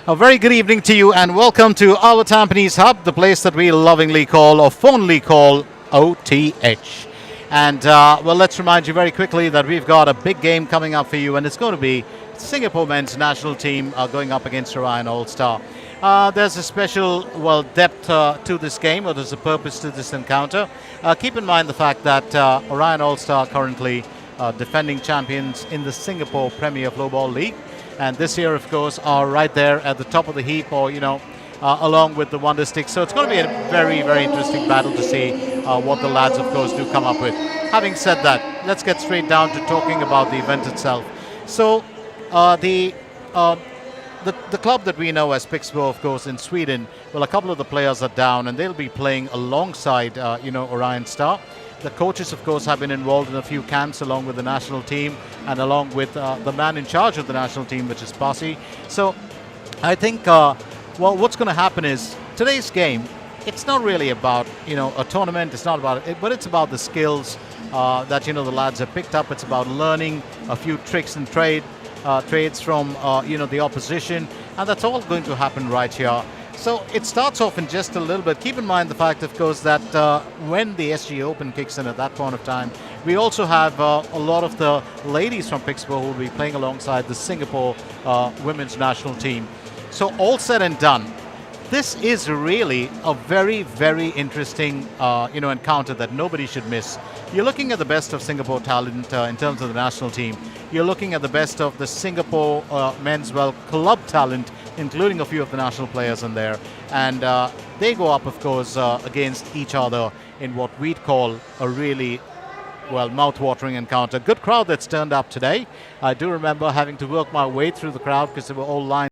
A very good evening to you and welcome to our Tampines Hub, the place that we lovingly call or fondly call OTH. And well, let's remind you very quickly that we've got a big game coming up for you, and it's going to be Singapore men's national team going up against Orion All-Star. There's a special, well, depth to this game, or there's a purpose to this encounter. Keep in mind the fact that Orion All-Star currently defending champions in the Singapore Premier Floorball League. And this year, of course, are right there at the top of the heap, or along with the Wonder Stick. So it's going to be a very, very interesting battle to see what the lads, of course, do come up with. Having said that, let's get straight down to talking about the event itself. So the club that we know as Pixbo, of course, in Sweden, well, a couple of the players are down, and they'll be playing alongside, Orion Star. The coaches, of course, have been involved in a few camps along with the national team and along with the man in charge of the national team, which is Pasi. So I think, what's going to happen is today's game, it's not really about, a tournament. It's not about it, but it's about the skills that, the lads have picked up. It's about learning a few tricks and trades from, the opposition. And that's all going to happen right here. So it starts off in just a little bit. Keep in mind the fact, of course, that when the SG Open kicks in at that point of time, we also have a lot of the ladies from Pixbo who will be playing alongside the Singapore women's national team. So all said and done, this is really a very, very interesting encounter that nobody should miss. You're looking at the best of Singapore talent in terms of the national team. You're looking at the best of the Singapore men's club talent, including a few of the national players in there. And they go up, of course, against each other in what we'd call a really, well, mouth-watering encounter. Good crowd that's turned up today. I do remember having to work my way through the crowd because they were all lined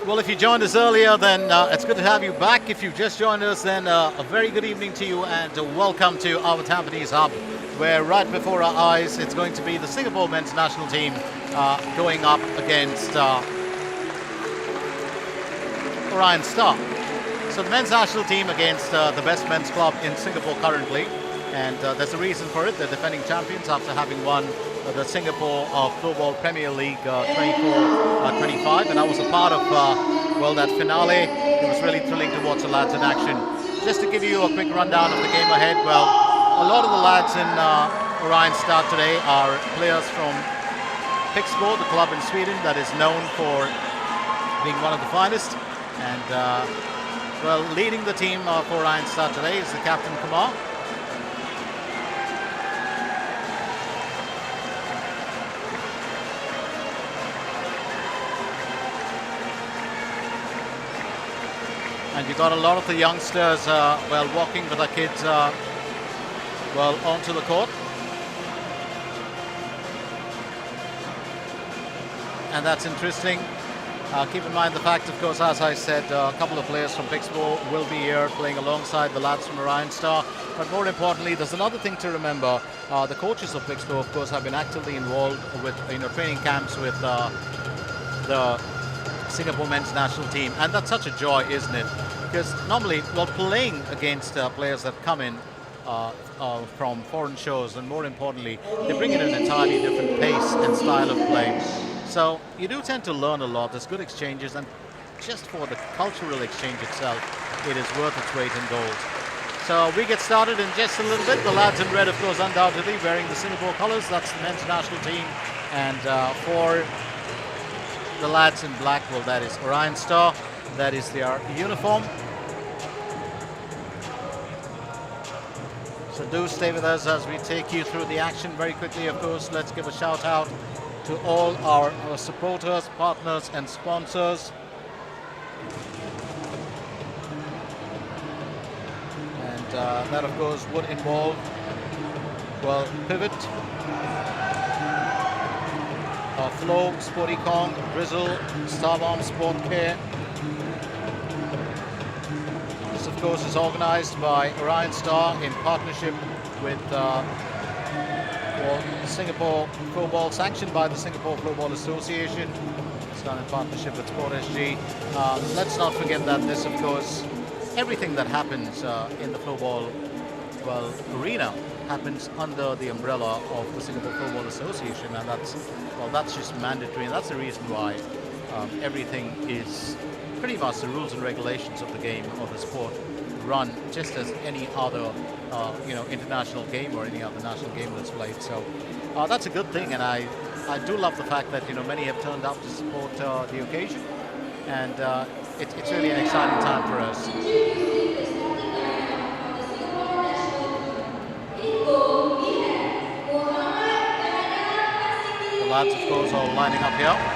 Well, if you joined us earlier, then it's good to have you back. If you've just joined us, then a very good evening to you and welcome to our Tampines Hub, where right before our eyes, it's going to be the Singapore men's national team going up against Orion Star. So the men's national team against the best men's club in Singapore currently. And there's a reason for it. They're defending champions after having won the Singapore Floorball Premier League 24-25. And I was a part of, that finale. It was really thrilling to watch the lads in action. Just to give you a quick rundown of the game ahead, well, a lot of the lads in Orion Star today are players from Floorball, the club in Sweden that is known for being one of the finest. And, leading the team for Orion Star today is the captain, Kumar. And you've got a lot of the youngsters, walking with the kids, onto the court. And that's interesting. Keep in mind the fact, of course, as I said, a couple of players from Floorball will be here playing alongside the lads from Orion Star. But more importantly, there's another thing to remember. The coaches of Floorball, of course, have been actively involved with training camps with the Singapore men's national team. And that's such a joy, isn't it? Because normally, playing against players that come in from foreign shows, and more importantly, they bring in an entirely different pace and style of play. So you do tend to learn a lot. There's good exchanges, and just for the cultural exchange itself, it is worth its weight in gold. So we get started in just a little bit. The lads in red, of course, undoubtedly wearing the Singapore colours. That's the men's national team. And for the lads in black, well, that is Orion Star. That is their uniform. So do stay with us as we take you through the action very quickly. Of course, let's give a shout out to all our supporters, partners and sponsors. And that, of course, would involve, Pivot, Flow, Sporty Kong, Drizzle, Starbomb Sport Care. This, of course, is organized by Orion Star in partnership with Singapore Floorball, sanctioned by the Singapore Floorball Association. It's done in partnership with Sport SG. Let's not forget that this, of course, everything that happens in the Floorball, arena happens under the umbrella of the Singapore Floorball Association, and that's just mandatory, and that's the reason why everything is pretty much the rules and regulations of the game, of the sport, run just as any other international game or any other national game that's played. So that's a good thing, and I do love the fact that many have turned up to support the occasion, and it's really an exciting time for us. The lads, of course, all lining up here.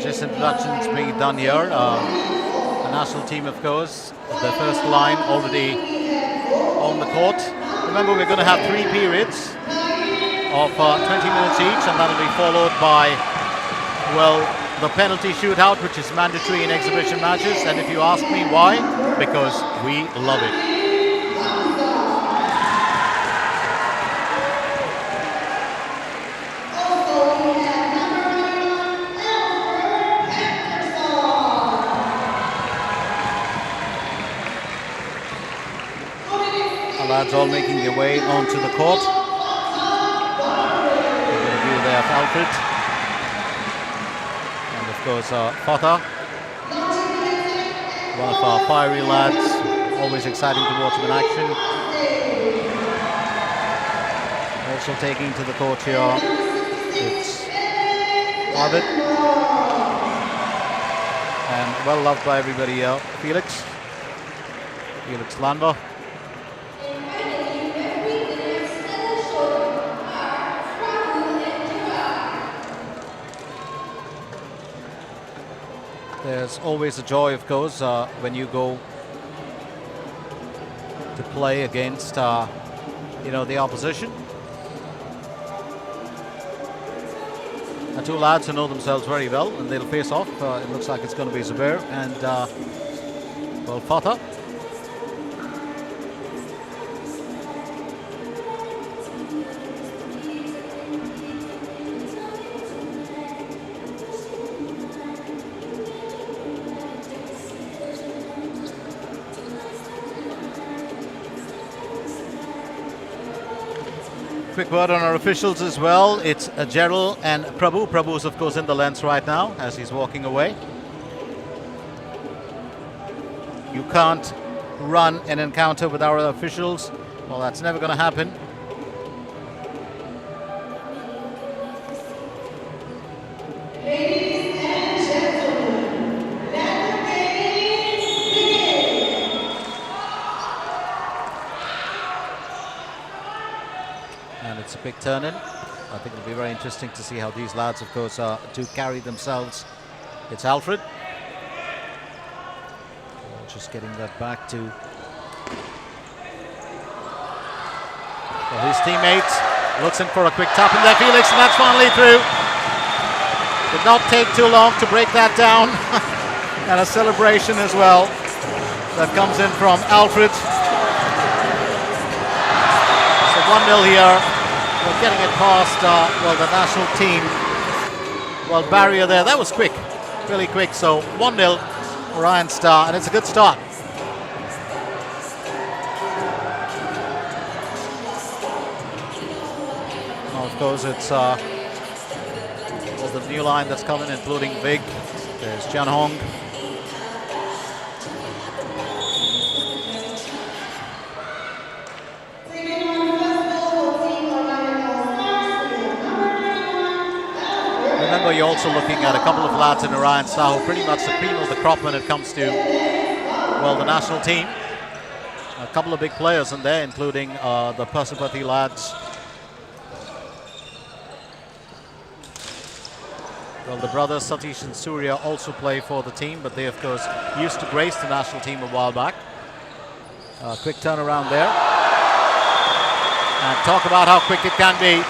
Just introductions being done here. The national team, of course, the first line already on the court. Remember, we're going to have 3 periods of 20 minutes each, and that'll be followed by, the penalty shootout, which is mandatory in exhibition matches. And if you ask me why, because we love it. Lads all making their way onto the court. Alfred. And of course, Fatah, one of our fiery lads. Always exciting to watch him in action. Also taking to the court here, it's Arvid. And well loved by everybody here, Felix Landva. There's always a joy, of course, when you go to play against, the opposition. And two lads who know themselves very well, and they'll face off. It looks like it's going to be Zubair and Fatah. Quick word on our officials as well. It's Gerald and Prabhu. Prabhu's of course in the lens right now as he's walking away. You can't run an encounter with our officials. Well, that's never going to happen. It's a big turn in. I think it'll be very interesting to see how these lads, of course, do carry themselves. It's Alfred. Just getting that back to his teammates. Looks in for a quick tap in there, Felix, and that's finally through. Did not take too long to break that down. And a celebration as well that comes in from Alfred. So 1-0 here. We're getting it past, the national team. Well, barrier there. That was quick, really quick. So 1-0, Orion Star, and it's a good start. Now, of course, it's the new line that's coming, including Vig. There's Jan Hong. Remember, you're also looking at a couple of lads in Orion Star who are pretty much the cream of the crop when it comes to, the national team. A couple of big players in there, including the Pasupati lads. Well, the brothers Satish and Surya also play for the team, but they, of course, used to grace the national team a while back. Quick turnaround there. And talk about how quick it can be.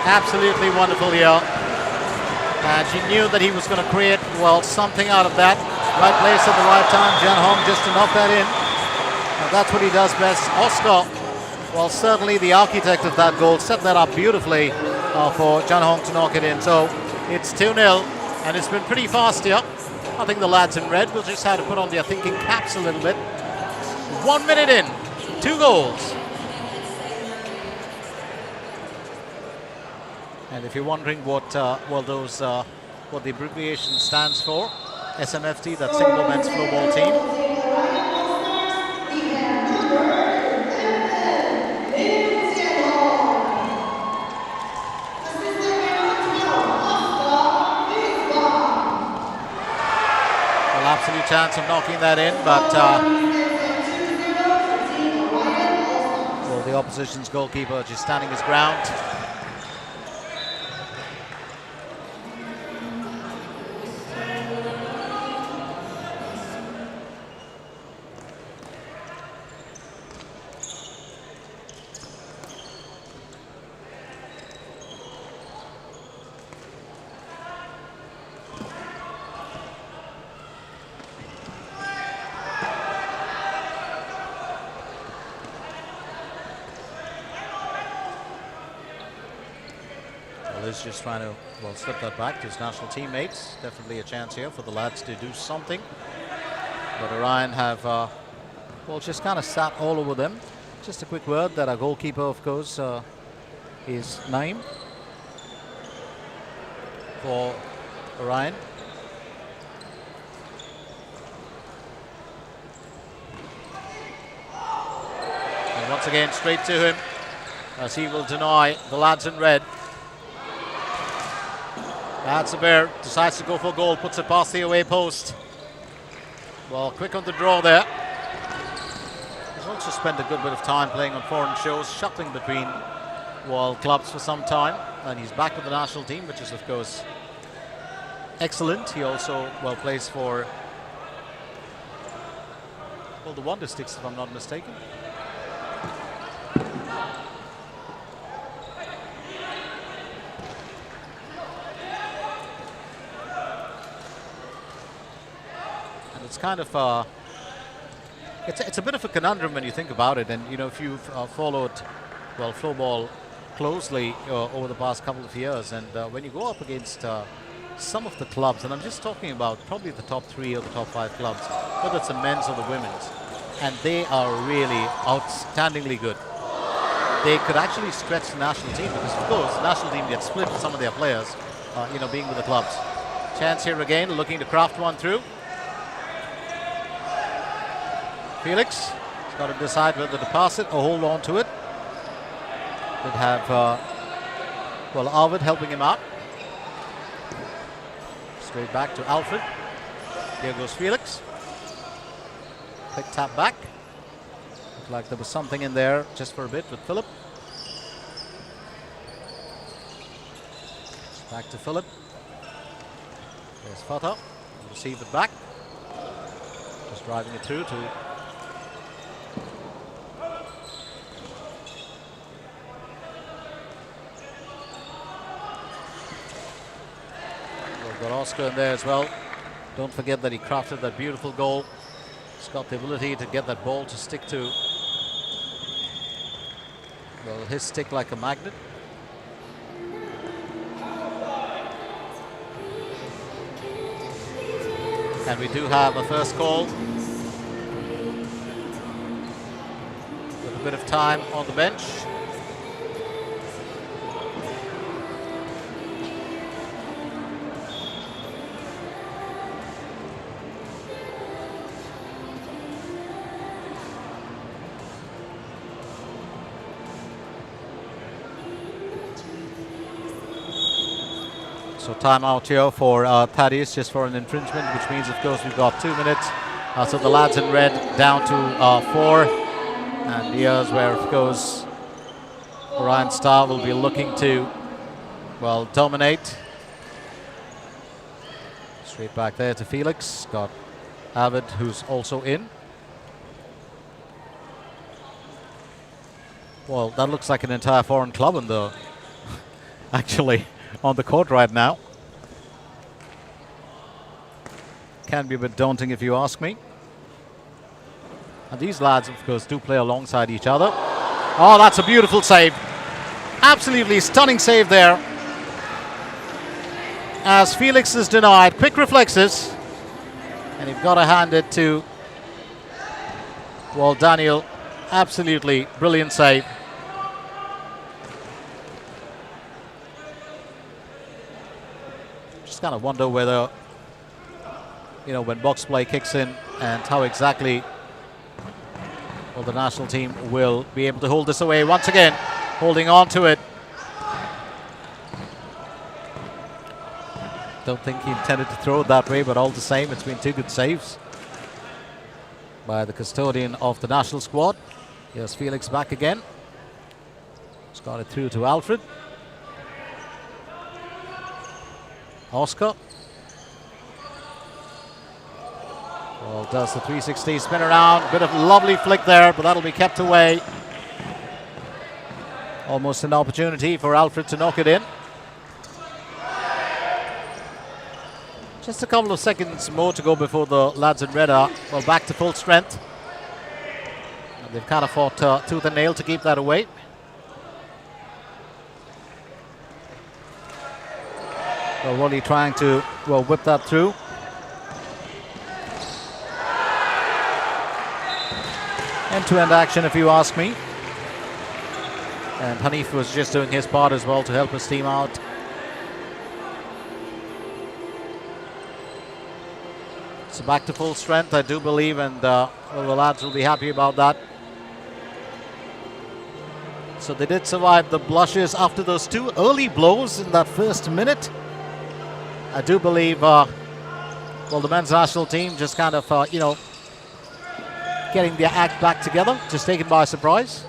Absolutely wonderful here. And she knew that he was going to create, something out of that. Right place at the right time. Jan Hong just to knock that in. And that's what he does best. Oscar, certainly the architect of that goal, set that up beautifully for Jan Hong to knock it in. So it's 2-0, and it's been pretty fast here. I think the lads in red will just have to put on their thinking caps a little bit. 1 minute in, 2 goals. And if you're wondering what the abbreviation stands for, SMFT, that's Singapore Men's Floorball Team. Well, absolute chance of knocking that in, but the opposition's goalkeeper just standing his ground. Liz just trying to, slip that back to his national teammates. Definitely a chance here for the lads to do something. But Orion have, just kind of sat all over them. Just a quick word that our goalkeeper, of course, is Naeem. for Orion. And once again, straight to him, as he will deny the lads in red. That's a bear, decides to go for goal, puts it past the away post. Well, quick on the draw there. He's also spent a good bit of time playing on foreign shows, shuttling between clubs for some time, and he's back with the national team, which is of course excellent. He also plays for the Wonder Sticks, if I'm not mistaken. And it's kind of it's a bit of a conundrum when you think about it, and if you've followed floorball closely over the past couple of years, and when you go up against some of the clubs, and I'm just talking about probably the top 3 or the top 5 clubs, whether it's the men's or the women's, and they are really outstandingly good. They could actually stretch the national team, because of course the national team gets split with some of their players, being with the clubs. Chance here again, looking to craft one through. Felix has got to decide whether to pass it or hold on to it. Did have Arvid helping him out. Straight back to Alfred. Here goes Felix. Quick tap back. Looked like there was something in there just for a bit with Philip. Back to Philip. There's Fatah. Receive it back. Just driving it through to got Oscar in there as well. Don't forget that he crafted that beautiful goal. He's got the ability to get that ball to stick to his stick like a magnet. And we do have a first call with a bit of time on the bench. So timeout here for Thaddeus, just for an infringement, which means, of course, we've got 2 minutes. So the lads in red down to 4. And here's where, of course, Orion Star will be looking to, dominate. Straight back there to Felix. Got Avid, who's also in. Well, that looks like an entire foreign club in the actually on the court right now. Can be a bit daunting if you ask me. And these lads, of course, do play alongside each other. Oh, that's a beautiful save. Absolutely stunning save there. As Felix is denied. Quick reflexes. And you've got to hand it to, Daniel. Absolutely brilliant save. Just kind of wonder whether, when box play kicks in, and how exactly the national team will be able to hold this away. Once again, holding on to it. Don't think he intended to throw it that way, but all the same, it's been 2 good saves by the custodian of the national squad. Here's Felix back again. He's got it through to Alfred. Oscar. Does the 360 spin around. Bit of lovely flick there, but that'll be kept away. Almost an opportunity for Alfred to knock it in. Just a couple of seconds more to go before the lads in red are back to full strength. And they've kind of fought tooth and nail to keep that away. Really trying to whip that through. End-to-end action, if you ask me. And Hanif was just doing his part as well to help his team out. So back to full strength, I do believe, and well, the lads will be happy about that. So they did survive the blushes after those 2 early blows in that first minute. I do believe, well, the men's national team just kind of, getting their act back together, just taken by surprise.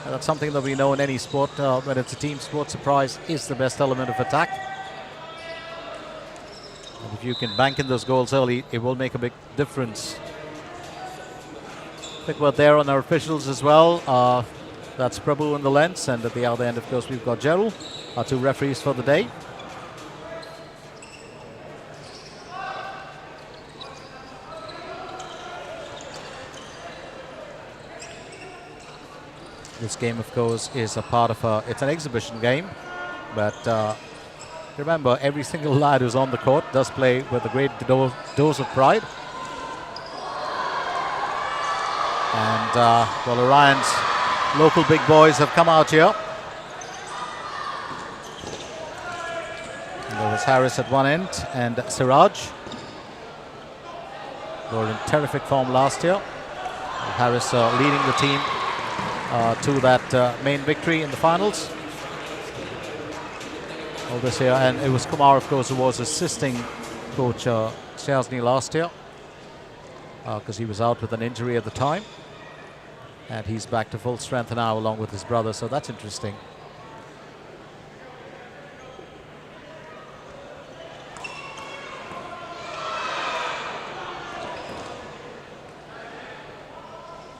And that's something that we know in any sport. When it's a team sport, surprise is the best element of attack. And if you can bank in those goals early, it will make a big difference. Quick word there on our officials as well. That's Prabhu in the lens, and at the other end, of course, we've got Gerald, our 2 referees for the day. This game, of course, is a part of it's an exhibition game, but remember, every single lad who's on the court does play with a great dose of pride. And, well, Orion's local big boys have come out here. And there was Harris at one end and Siraj. They were in terrific form last year. Harris leading the team to that main victory in the finals. All this year, and it was Kumar, of course, who was assisting coach Shazni last year because he was out with an injury at the time. And he's back to full strength now along with his brother, so that's interesting.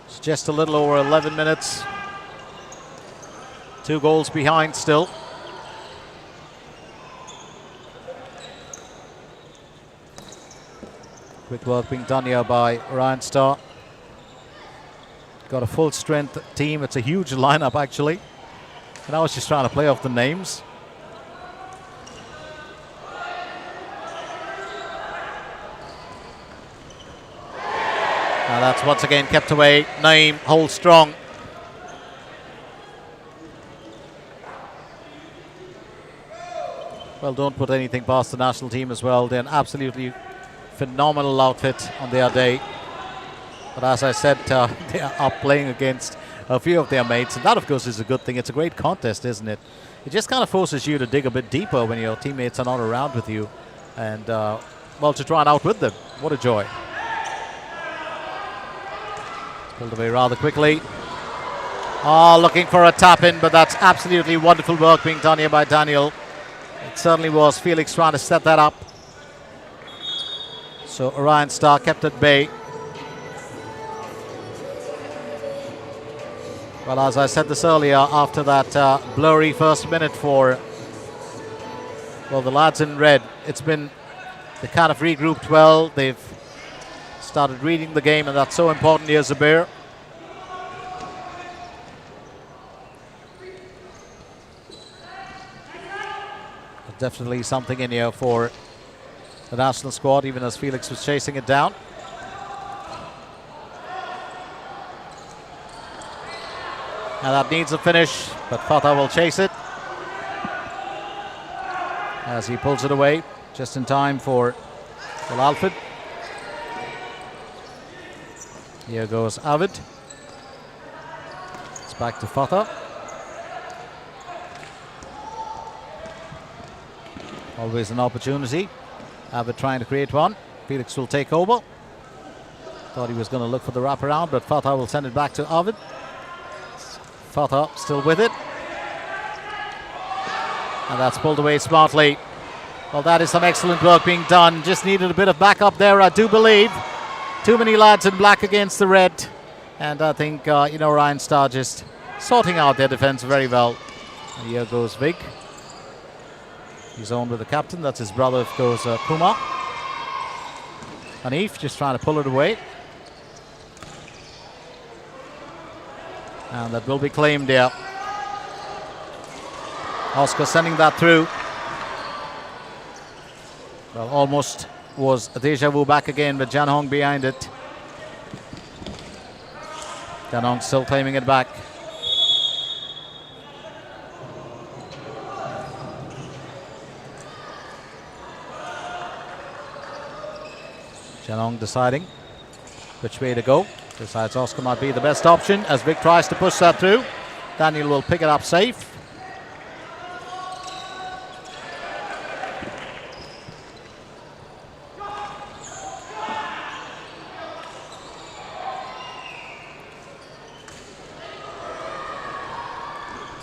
It's just a little over 11 minutes. 2 goals behind still. Quick work being done here by Orion Star. Got a full strength team. It's a huge lineup actually. And I was just trying to play off the names. Now that's once again kept away. Naeem holds strong. Well, don't put anything past the national team as well. They're an absolutely phenomenal outfit on their day. But as I said, they are playing against a few of their mates, and that, of course, is a good thing. It's a great contest, isn't it? It just kind of forces you to dig a bit deeper when your teammates are not around with you, and, well, to try and outwit them. What a joy. Pulled away rather quickly. Oh, looking for a tap-in, but that's absolutely wonderful work being done here by Daniel. It certainly was. Felix trying to set that up. So Orion Star kept at bay. Well, as I said this earlier, after that blurry first minute for, well, the lads in red, it's been, they kind of regrouped well. They've started reading the game, and that's so important here, Zubair. Definitely something in here for the national squad, even as Felix was chasing it down. Now that needs a finish, but Fatah will chase it as he pulls it away just in time for Alfred. Here goes Avid. It's back to Fatah. Always an opportunity. Avid trying to create one. Felix will take over. Thought he was going to look for the wraparound, but Fatah will send it back to Avid. Fatah still with it. And that's pulled away smartly. Well, that is some excellent work being done. Just needed a bit of backup there, I do believe. Too many lads in black against the red. And I think, Orion Star just sorting out their defense very well. And here goes Vig. He's on with the captain. That's his brother, of course, Kumar. Hanif just trying to pull it away. And that will be claimed here. Oscar sending that through. Well, almost was a deja vu back again, but Janhong behind it. Janhong still claiming it back. Janong deciding which way to go. Decides Oscar might be the best option as Vic tries to push that through. Daniel will pick it up safe.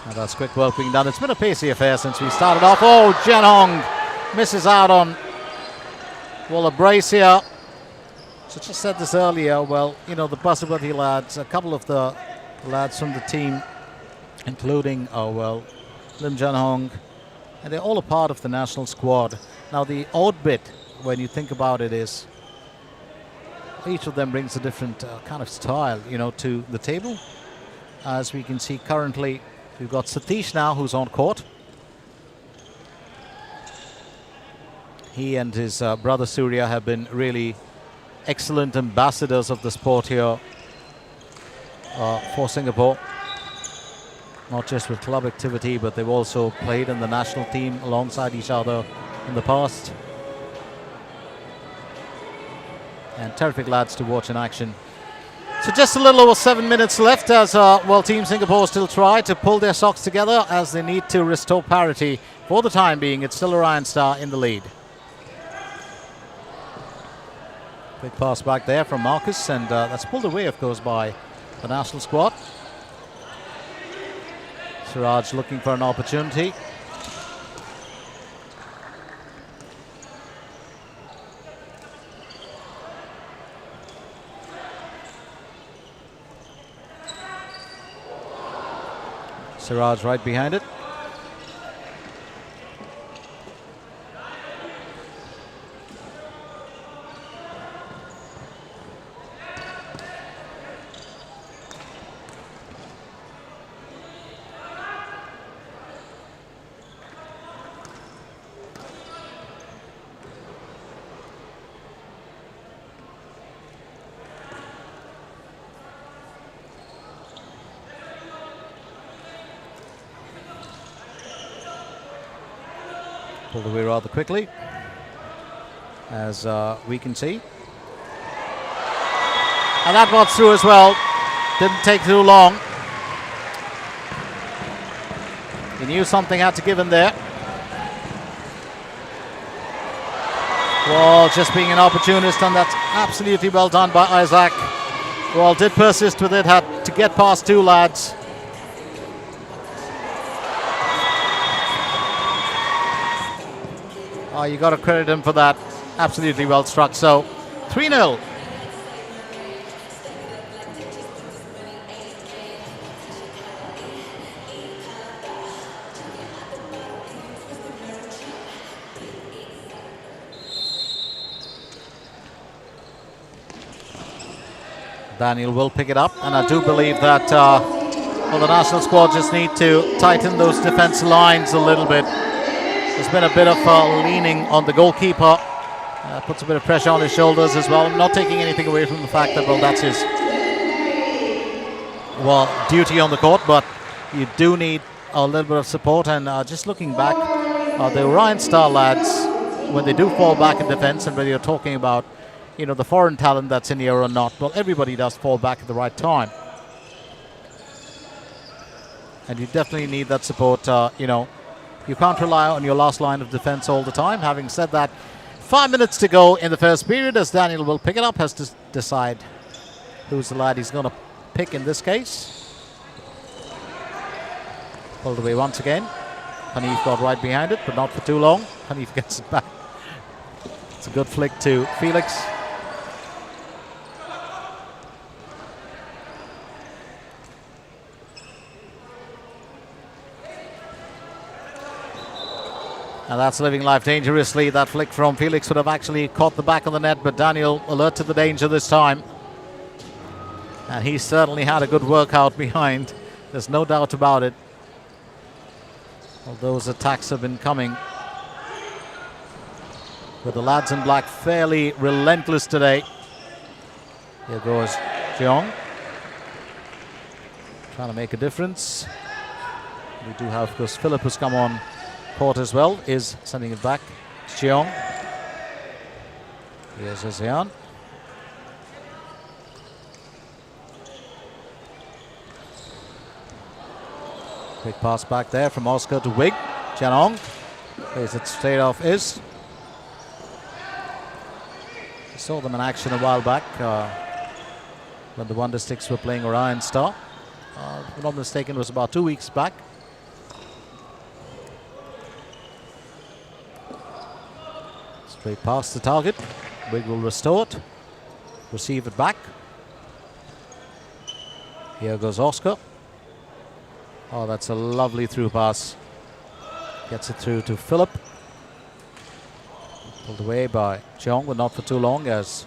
And that's quick work being done. It's been a pacey affair since we started off. Oh, Janong misses out on, well, a brace here. So just said this earlier, well, you know, the Basubati lads, a couple of the lads from the team, including, Lim Janong, and they're all a part of the national squad. Now, the odd bit, when you think about it, is each of them brings a different kind of style, you know, to the table. As we can see currently, we've got Satish now, who's on court. He and his brother Surya have been really excellent ambassadors of the sport here for Singapore. Not just with club activity, but they've also played in the national team alongside each other in the past. And terrific lads to watch in action. So just a little over 7 minutes left as, Team Singapore still try to pull their socks together as they need to restore parity. For the time being, it's still Orion Star in the lead. Quick pass back there from Marcus, and that's pulled away, of course, by the national squad. Siraj looking for an opportunity. Siraj right behind it. Pulled away rather quickly, as we can see. And that got through as well. Didn't take too long. He knew something had to give in there. Well, just being an opportunist, and that's absolutely well done by Isaac. Well, did persist with it, had to get past two lads. Oh, you got to credit him for that. Absolutely well struck. So, 3-0. Daniel will pick it up, and I do believe that the national squad just need to tighten those defense lines a little bit. There's been a bit of leaning on the goalkeeper. Puts a bit of pressure on his shoulders as well. I'm not taking anything away from the fact that, that's his duty on the court, but you do need a little bit of support. And just looking back, the Orion Star lads, when they do fall back in defense, and whether you're talking about, the foreign talent that's in here or not, everybody does fall back at the right time. And you definitely need that support, You can't rely on your last line of defense all the time. Having said that, 5 minutes to go in the first period as Daniel will pick it up, has to decide who's the lad he's going to pick in this case. Pulled away once again. Hanif got right behind it, but not for too long. Hanif gets it back. It's a good flick to Felix. And that's living life dangerously. That flick from Felix would have actually caught the back of the net, but Daniel alert to the danger this time. And he certainly had a good workout behind. There's no doubt about it. All those attacks have been coming. But the lads in black fairly relentless today. Here goes Jeong. Trying to make a difference. We do have, of course, Philip who's come on court as well, is sending it back to Jeong. Here's Asean. Quick pass back there from Oscar to Wig. Chanong plays it straight off Is. Saw them in action a while back when the Wonder Sticks were playing Orion Star. If I'm not mistaken, it was about 2 weeks back. Straight past the target. Wig will restore it. Receive it back. Here goes Oscar. Oh, that's a lovely through pass. Gets it through to Philip. Pulled away by Cheong, but not for too long as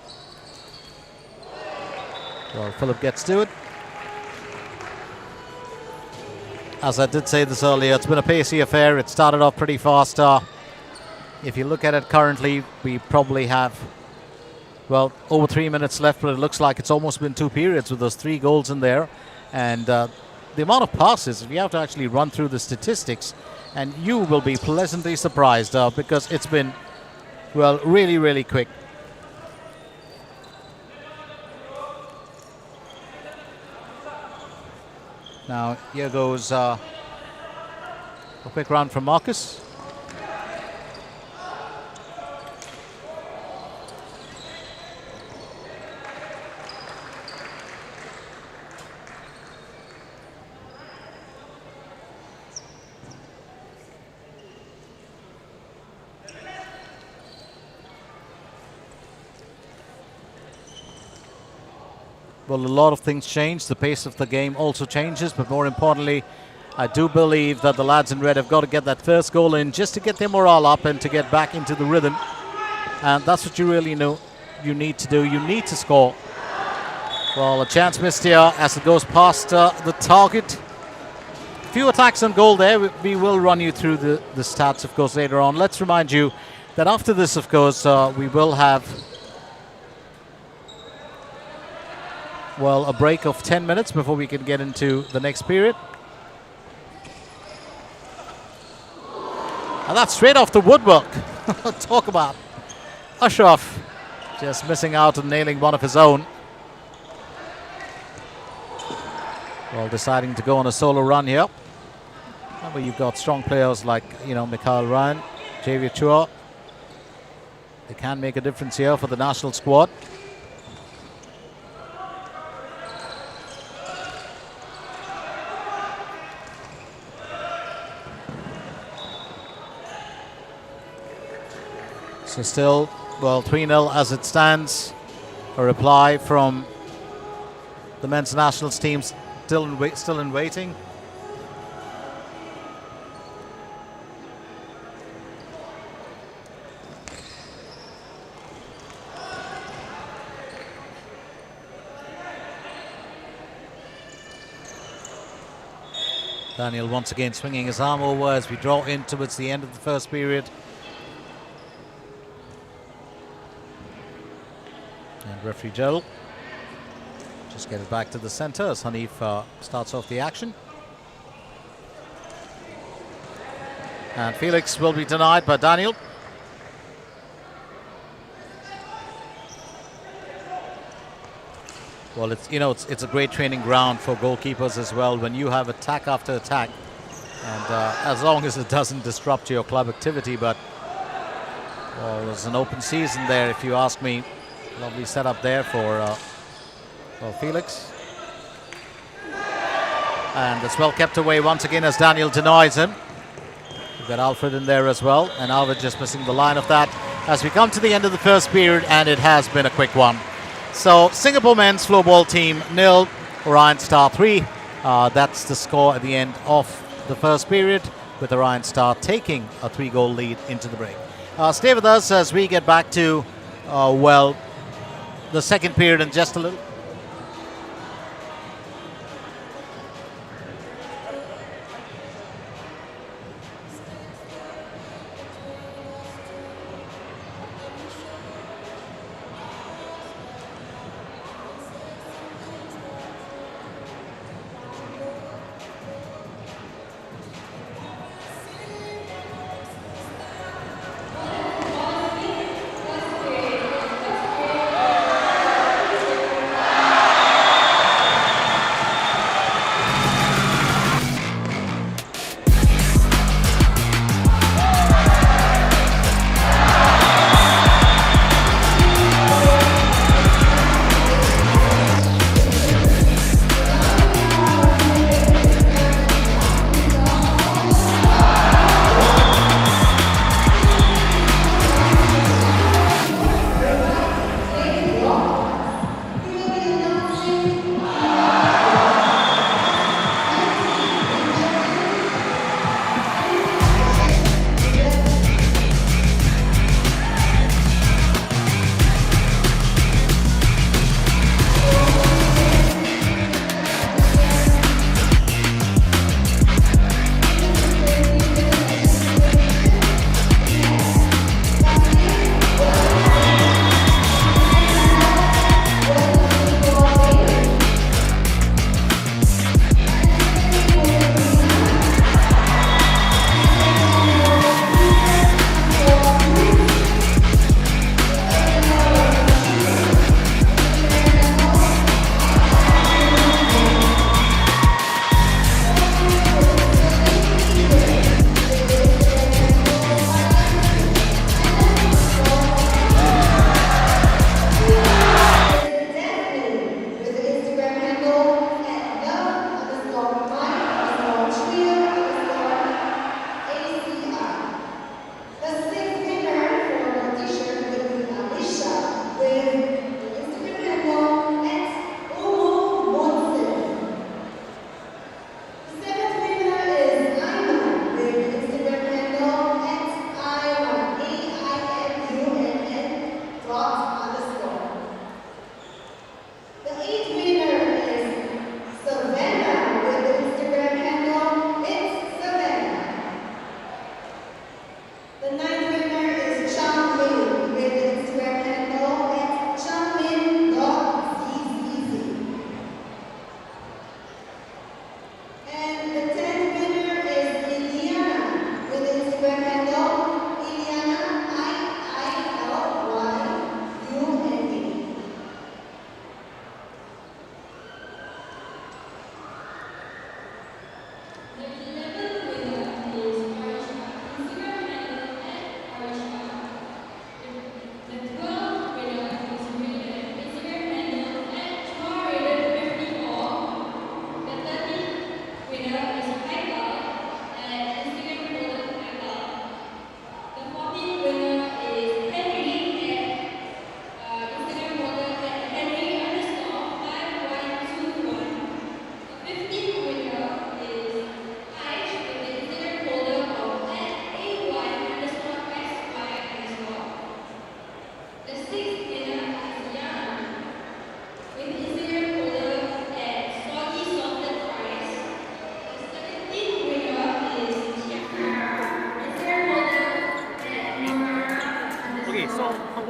well. Philip gets to it. As I did say this earlier, it's been a pacey affair. It started off pretty fast. If you look at it currently, we probably have, well, over 3 minutes left, but it looks like it's almost been 2 periods with those 3 goals in there. And the amount of passes, if you have to actually run through the statistics, and you will be pleasantly surprised because it's been, well, really, really quick. Now, here goes a quick run from Marcus. Well, a lot of things change. The pace of the game also changes, but more importantly, I do believe that the lads in red have got to get that first goal in just to get their morale up and to get back into the rhythm. And that's what you really know you need to do. You need to score. Well, a chance missed here as it goes past the target. Few attacks on goal there. We will run you through the stats, of course, later on. Let's remind you that after this, of course, we will have, well, a break of 10 minutes before we can get into the next period. And that's straight off the woodwork. Talk about Ashraf just missing out and nailing one of his own. Well, deciding to go on a solo run here. Remember, you've got strong players like, Mikhail Ryan, Javier Chua. They can make a difference here for the national squad. So still, well, 3-0 as it stands. A reply from the men's nationals team still in waiting. Daniel once again swinging his arm over as we draw in towards the end of the first period. And referee Joel just get it back to the center as Hanif starts off the action. And Felix will be denied by Daniel. Well, it's a great training ground for goalkeepers as well when you have attack after attack, and as long as it doesn't disrupt your club activity. But well, there's an open season there, if you ask me. Lovely setup there for Felix, and it's well kept away once again as Daniel denies him. We've got Alfred in there as well, and Alfred just missing the line of that as we come to the end of the first period, and it has been a quick one. So Singapore men's floorball team 0, Orion Star 3. That's the score at the end of the first period, with Orion Star taking a 3-goal lead into the break. Stay with us as we get back to, the second period in just a little.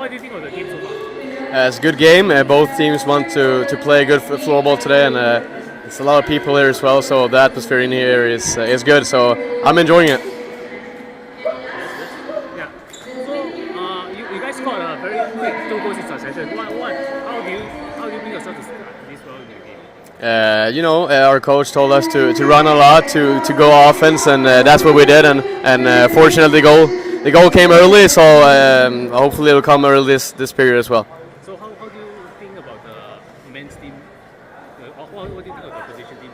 what do you think of the game so far? It's a good game. Both teams want to play good floorball today, and it's a lot of people here as well. So the atmosphere in here is good. So I'm enjoying it. Yeah. So you guys scored a very quick 2 goals in succession. How do you bring yourself to this well in the game? Our coach told us to run a lot, to go offense, and that's what we did. And fortunately, the goal came early. So hopefully it'll come early this period as well. So how do you think about the men's team? What do you think of the opposition team?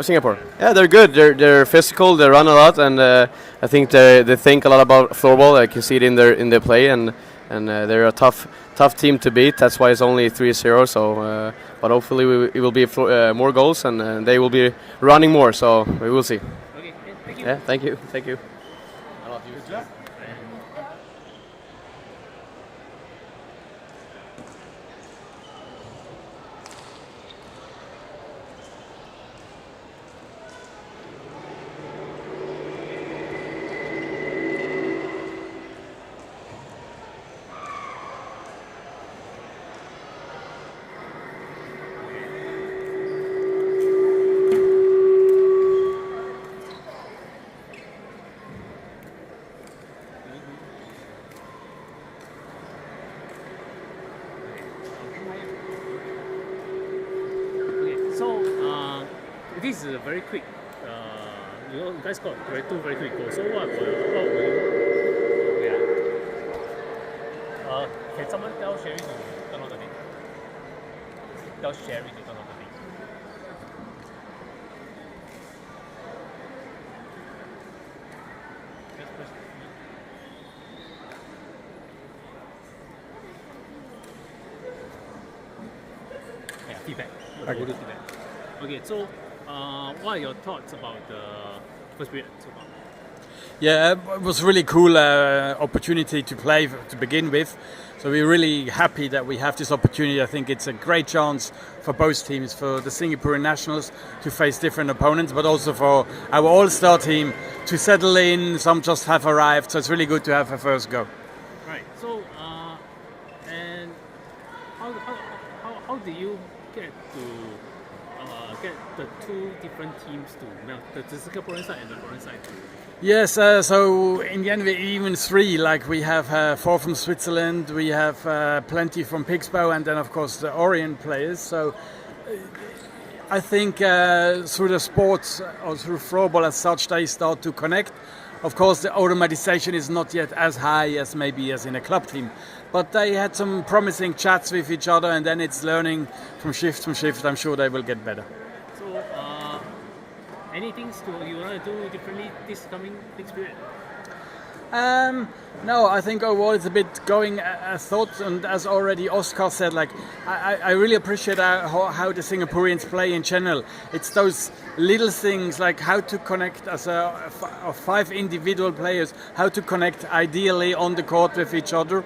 Singapore. Yeah, they're good. They're physical. They run a lot, and I think they think a lot about floorball. I can see it in their play, and they're a tough team to beat. That's why it's only 3-0. So, but hopefully it will be more goals, and they will be running more. So we will see. Okay, thank you. Yeah, thank you. I love you. Good job. This is a very quick. You guys got two very quick goals. So what will you? Yeah. Can someone tell Sherry to turn on the thing? Tell Sherry to turn on the thing. Just press E. Yeah, feedback. Okay. We'll do feedback. Okay, so what are your thoughts about the first period so far? Yeah, it was really cool opportunity to play to begin with. So we're really happy that we have this opportunity. I think it's a great chance for both teams, for the Singaporean nationals to face different opponents, but also for our all-star team to settle in. Some just have arrived, so it's really good to have a first go. Right. So, and how do you get the two different teams to melt, the Singaporean side and the foreign side? Yes, so in the end we're even three, like we have 4 from Switzerland, we have plenty from Pixbo, and then of course the Orion players. So I think through the sports or through floorball as such, they start to connect. Of course the automatization is not yet as high as maybe as in a club team, but they had some promising chats with each other, and then it's learning from shift. I'm sure they will get better. Any things you want to do differently this coming next period? No, I think overall it's a bit going as thought, and as already Oscar said, like I really appreciate how the Singaporeans play in general. It's those little things like how to connect as of 5 individual players, how to connect ideally on the court with each other,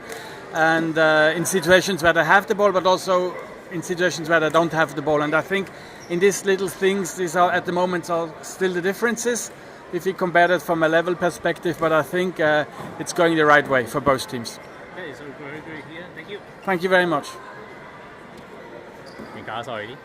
and in situations where they have the ball, but also in situations where they don't have the ball. And I think in these little things, these are at the moment are still the differences if you compare that from a level perspective, but I think it's going the right way for both teams. Okay, so very great here. Thank you. Thank you very much. You guys already?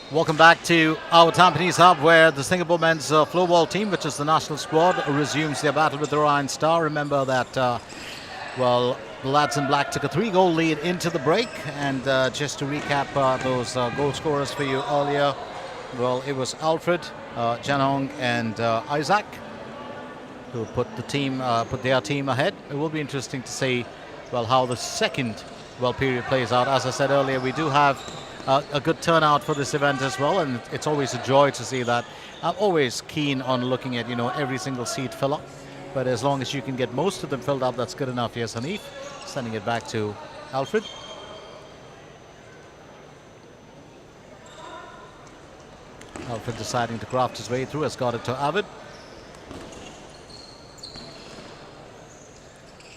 Welcome back to our Tampines hub, where the Singapore men's floorball team, which is the national squad, resumes their battle with the Orion Star. Remember that, well, the lads in black took a 3-goal lead into the break. And just to recap those goal scorers for you earlier, well, it was Alfred, Janong, and Isaac who put their team ahead. It will be interesting to see, well, how the second period plays out. As I said earlier, we do have a good turnout for this event as well, and it's always a joy to see that. I'm always keen on looking at, every single seat fill up, but as long as you can get most of them filled up, that's good enough. Yes, Hanif, sending it back to Alfred. Alfred deciding to craft his way through, has got it to Avid.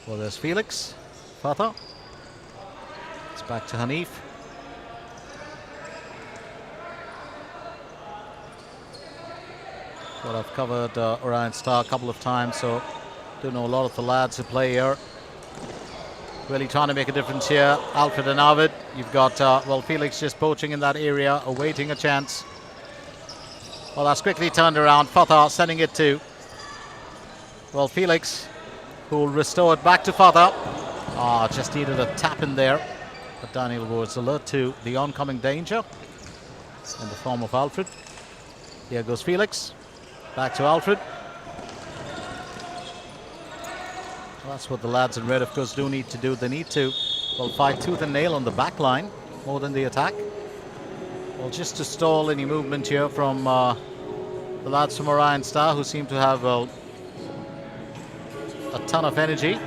Well, there's Felix, Fatah. It's back to Hanif. Well, I've covered Orion Star a couple of times, so do know a lot of the lads who play here. Really trying to make a difference here. Alfred and Arvid. You've got, well, Felix just poaching in that area, awaiting a chance. Well, that's quickly turned around. Fatah sending it to, well, Felix, who will restore it back to Fatah. Just needed a tap in there. But Daniel was alert to the oncoming danger in the form of Alfred. Here goes Felix. Back to Alfred. Well, that's what the lads in red, of course, do need to do. They need to, well, fight tooth and nail on the back line more than the attack. Well, just to stall any movement here from the lads from Orion Star, who seem to have, well, a ton of energy.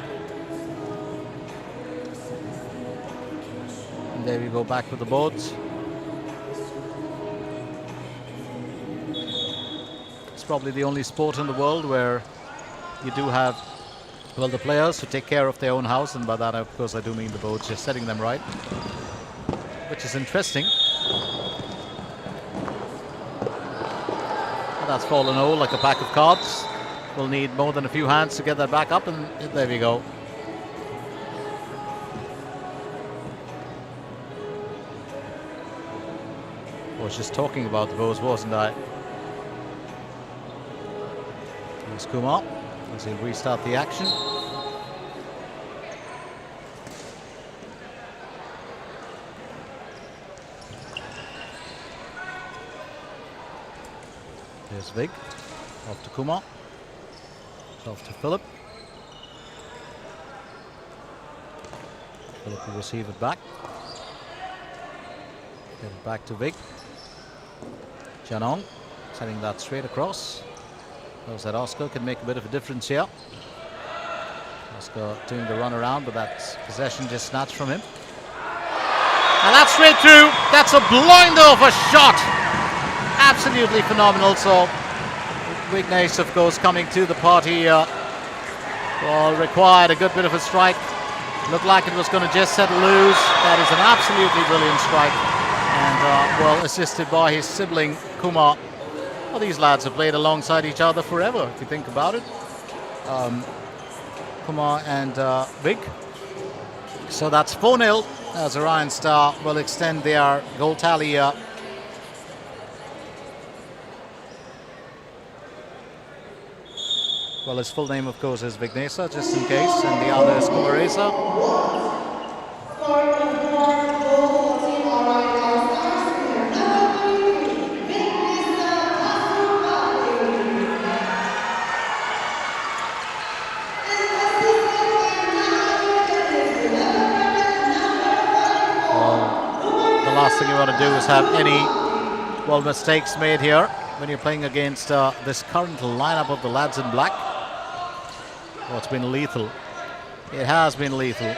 And there we go, back with the boards. It's probably the only sport in the world where you do have, well, the players who take care of their own house, and by that, of course, I do mean the boats, just setting them right, which is interesting. And that's fallen over like a pack of cards. We'll need more than a few hands to get that back up, and there we go. I was just talking about the bows, wasn't I? Here's Kumar as he'll restart the action. There's Vig, off to Kumar, off to Philip. Philip will receive it back. Get it back to Vig. Janong sending that straight across. Knows that Oscar can make a bit of a difference here. Oscar doing the run around, but that possession just snatched from him. And that's straight through. That's a blinder of a shot. Absolutely phenomenal. So Vignesh, of course, coming to the party, well, required a good bit of a strike. Looked like it was going to just settle loose. That is an absolutely brilliant strike. And well, assisted by his sibling Kumar. Well, these lads have played alongside each other forever, if you think about it. Kumar and Vig. So that's 4-0 as Orion Star will extend their goal tally. Well, his full name, of course, is Vignesa, just in case, and the other is Kumaresa. Last thing you want to do is have any, well, mistakes made here when you're playing against this current lineup of the lads in black. Oh, it's been lethal. It has been lethal.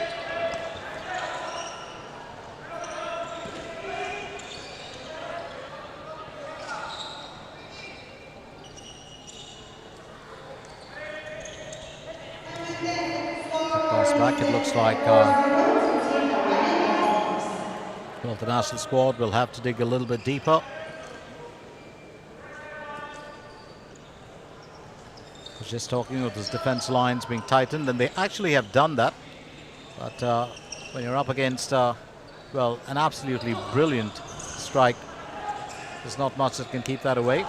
Pass back, it looks like well, the national squad will have to dig a little bit deeper. I was just talking about those defense lines being tightened, and they actually have done that. But when you're up against, well, an absolutely brilliant strike There's not much that can keep that away.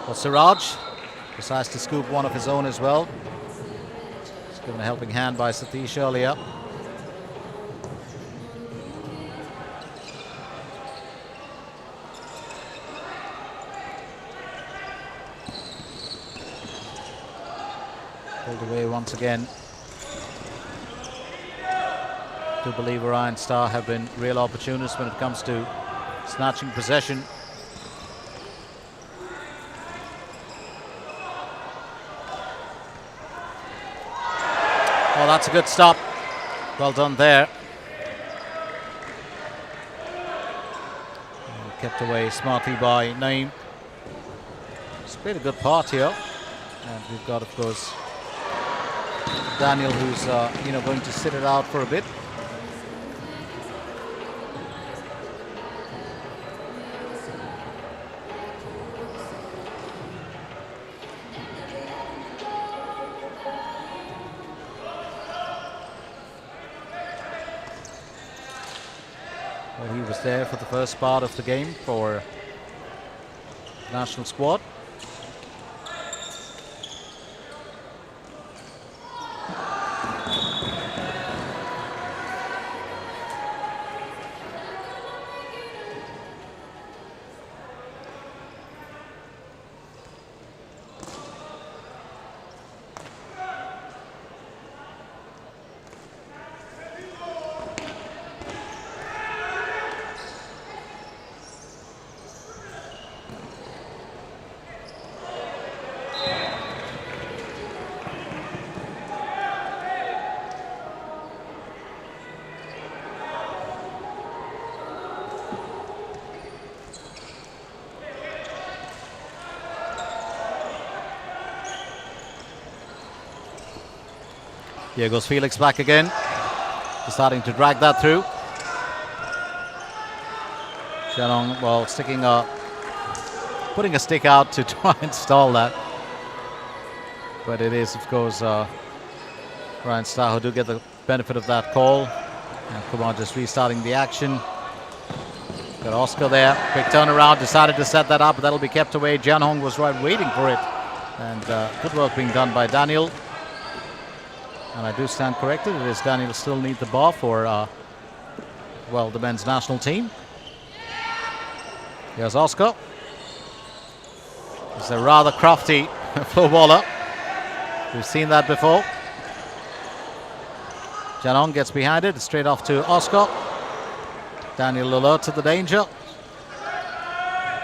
But Siraj decides to scoop one of his own as well. He's given a helping hand by Satish earlier. Pulled away once again. I do believe Orion Star have been real opportunists when it comes to snatching possession. Oh, that's a good stop. Well done there. And kept away smartly by Naeem. It's played a good part here. And we've got, of course, Daniel, who's going to sit it out for a bit. Well, he was there for the first part of the game for the national squad. Here goes Felix back again. He's starting to drag that through. Shannon, well, putting a stick out to try and stall that. But it is, of course, Ryan Starr who do get the benefit of that call. And Kumar just restarting the action. Got Oscar there. Quick turnaround. Decided to set that up, but that'll be kept away. Jian Hong was right waiting for it. And good work being done by Daniel. And I do stand corrected. It is Daniel still need the ball for, the men's national team. Here's Oscar. He's a rather crafty flowballer. We've seen that before. Janong gets behind it. Straight off to Oscar. Daniel alert to the danger.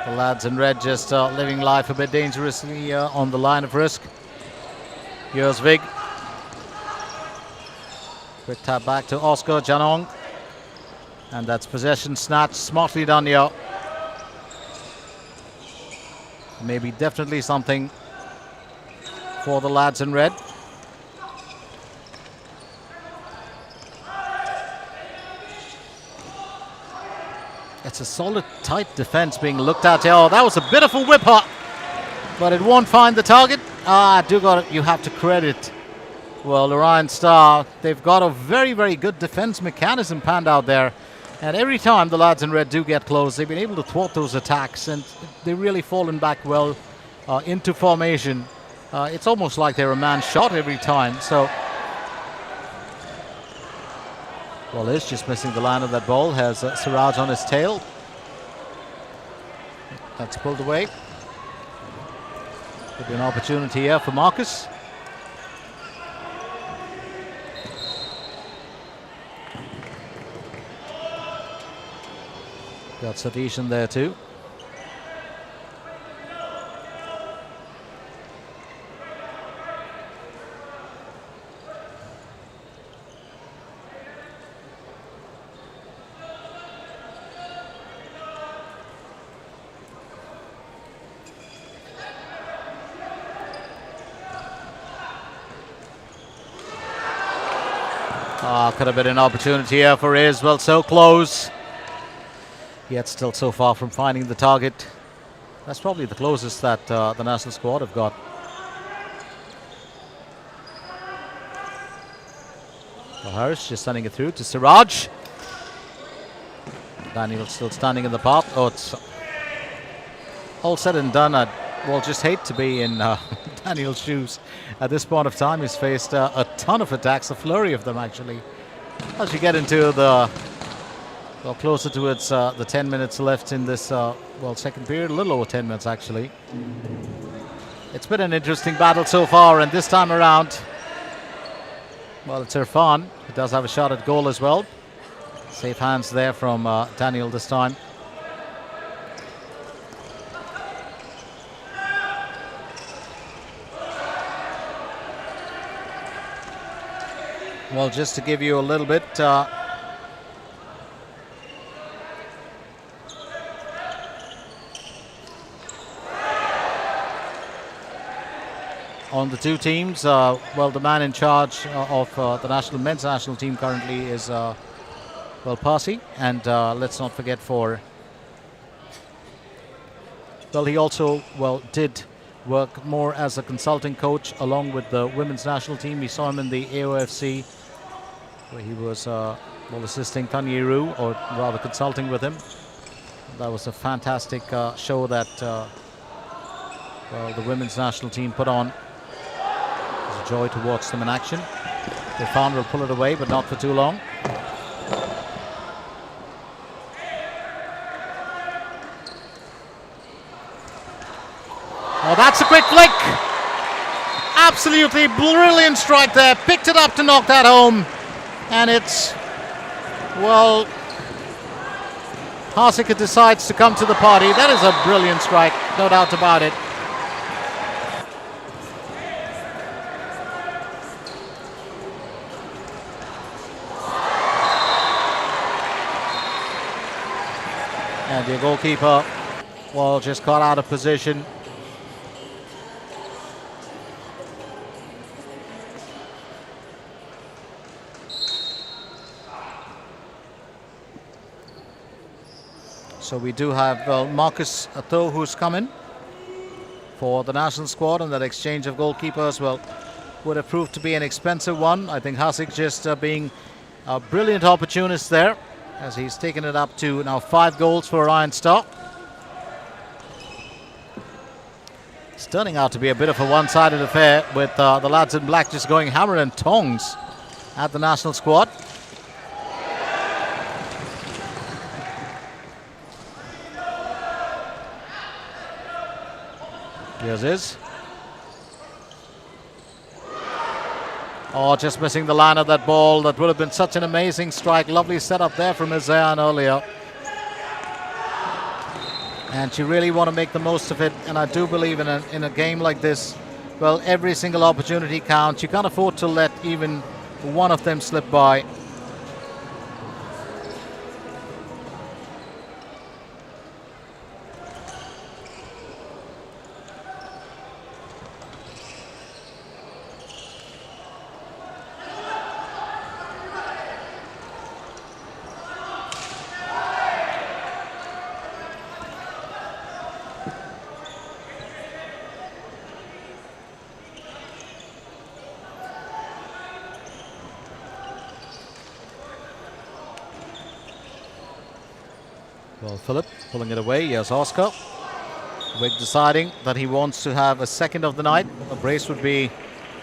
The lads in red just living life a bit dangerously on the line of risk. Here's Vig. Quick tap back to Oscar Janong. And that's possession snatch. Smartly done here. Maybe definitely something for the lads in red. It's a solid, tight defense being looked at here. Oh, that was a bit of a whipper, but it won't find the target. You have to credit, well, Orion Star. They've got a very, very good defense mechanism panned out there. And every time the lads in red do get close, they've been able to thwart those attacks, and they've really fallen back well into formation. It's almost like they're a man shot every time. So, well, Liz just missing the line of that ball. Has Siraj on his tail. That's pulled away. Could be an opportunity here for Marcus. Got Satish in there too. Could have been an opportunity here for Israel. So close. Yet still so far from finding the target. That's probably the closest that the national squad have got. Harris just sending it through to Siraj. Daniel still standing in the path. Oh, it's all said and done. I'd just hate to be in Daniel's shoes at this point of time. He's faced a ton of attacks, a flurry of them actually. As you get into the closer towards the 10 minutes left in this second period, a little over 10 minutes actually. It's been an interesting battle so far, and this time around, well, it's Irfan who does have a shot at goal as well. Safe hands there from Daniel this time. Well, just to give you a little bit on the two teams. The man in charge of the men's national team currently is Parsi, and let's not forget he also did work more as a consulting coach along with the women's national team. We saw him in the AOFC, where he was assisting Tanyiru, or rather consulting with him. That was a fantastic show that the women's national team put on. It was a joy to watch them in action. Irfan will pull it away, but not for too long. Oh, that's a quick flick. Absolutely brilliant strike there. Picked it up to knock that home. And it's, Hasika decides to come to the party. That is a brilliant strike, no doubt about it. And your goalkeeper, just got out of position. So we do have Marcus Atho, who's come in for the national squad, and that exchange of goalkeepers would have proved to be an expensive one. I think Hasik just being a brilliant opportunist there, as he's taken it up to now 5 goals for Orion Star. It's turning out to be a bit of a one-sided affair, with the lads in black just going hammer and tongs at the national squad. Here's his. Oh, just missing the line of that ball. That would have been such an amazing strike. Lovely setup there from Zayan earlier. And you really want to make the most of it. And I do believe in a game like this, every single opportunity counts. You can't afford to let even one of them slip by. Philip pulling it away. Yes, Oscar. Wig deciding that he wants to have a second of the night. A brace would be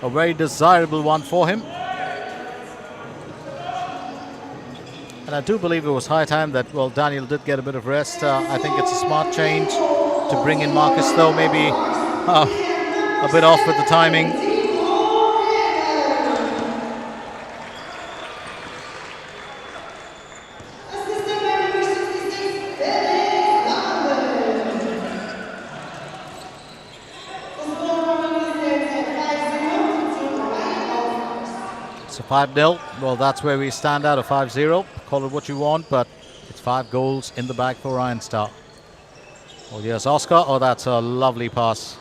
a very desirable one for him. And I do believe it was high time that, Daniel did get a bit of rest. I think it's a smart change to bring in Marcus, though maybe a bit off with the timing. So 5-0, that's where we stand out of 5-0. Call it what you want, but it's 5 goals in the bag for Orion Star. Oh, here's Oscar. Oh, that's a lovely pass.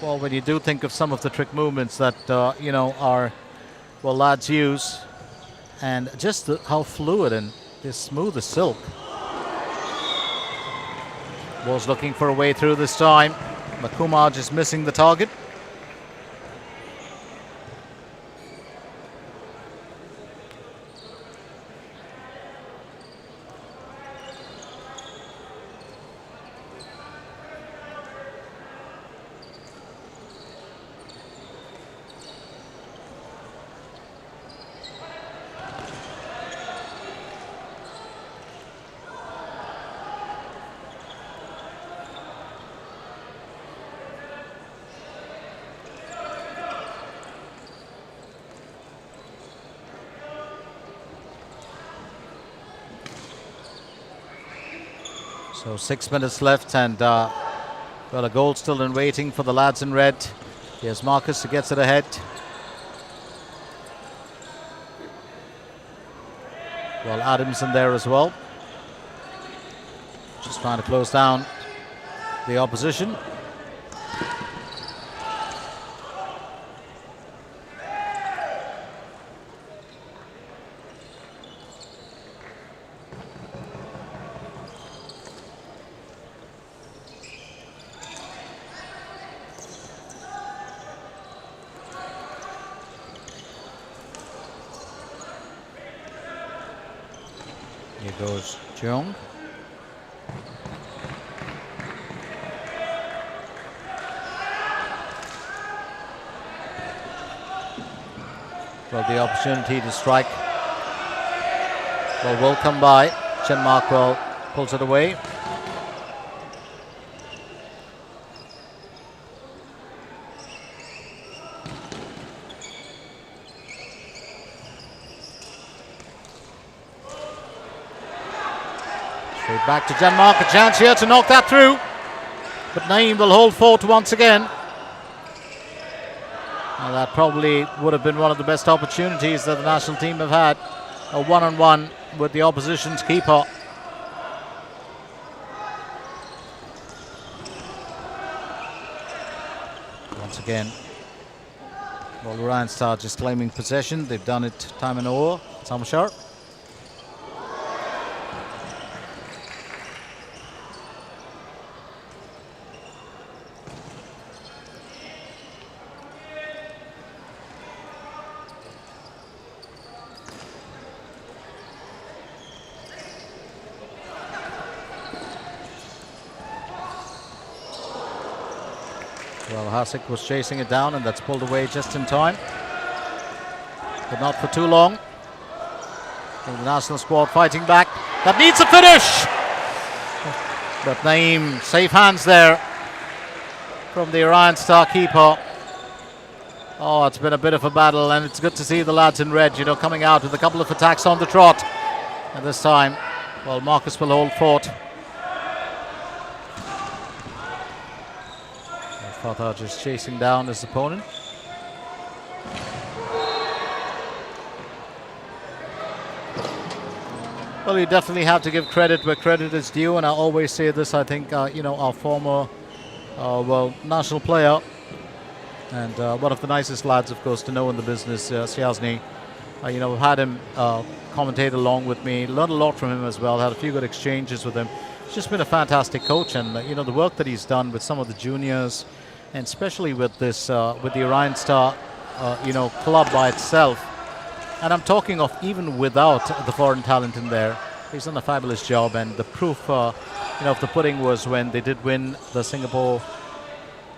When you do think of some of the trick movements that, our, lads use, and just how fluid and this smooth as silk. Was looking for a way through this time. Makumar just missing the target. So 6 minutes left, and got a goal still in waiting for the lads in red. Here's Marcus who gets it ahead. Well, Adams in there as well. Just trying to close down the opposition. Here goes Jung. Well, the opportunity to strike will come by. Chen Markwell pulls it away. Straight back to Denmark, a chance here to knock that through. But Naeem will hold fort once again. And that probably would have been one of the best opportunities that the national team have had. A one-on-one with the opposition's keeper. Once again, well, Orion Star just claiming possession. They've done it time and over. Samashar. Well, Hasek was chasing it down, and that's pulled away just in time. But not for too long. And the national squad fighting back. That needs a finish! But Naeem, safe hands there from the Orion Star keeper. Oh, it's been a bit of a battle, and it's good to see the lads in red, coming out with a couple of attacks on the trot. And this time, well, Marcus will hold fort. Fatah just chasing down his opponent. Well, you definitely have to give credit where credit is due, and I always say this. I think our former, national player, and one of the nicest lads, of course, to know in the business, Siazni. We've had him commentate along with me. Learned a lot from him as well. Had a few good exchanges with him. He's just been a fantastic coach, and the work that he's done with some of the juniors. And especially with this, with the Orion Star, club by itself. And I'm talking of even without the foreign talent in there. He's done a fabulous job, and the proof, of the pudding was when they did win the Singapore,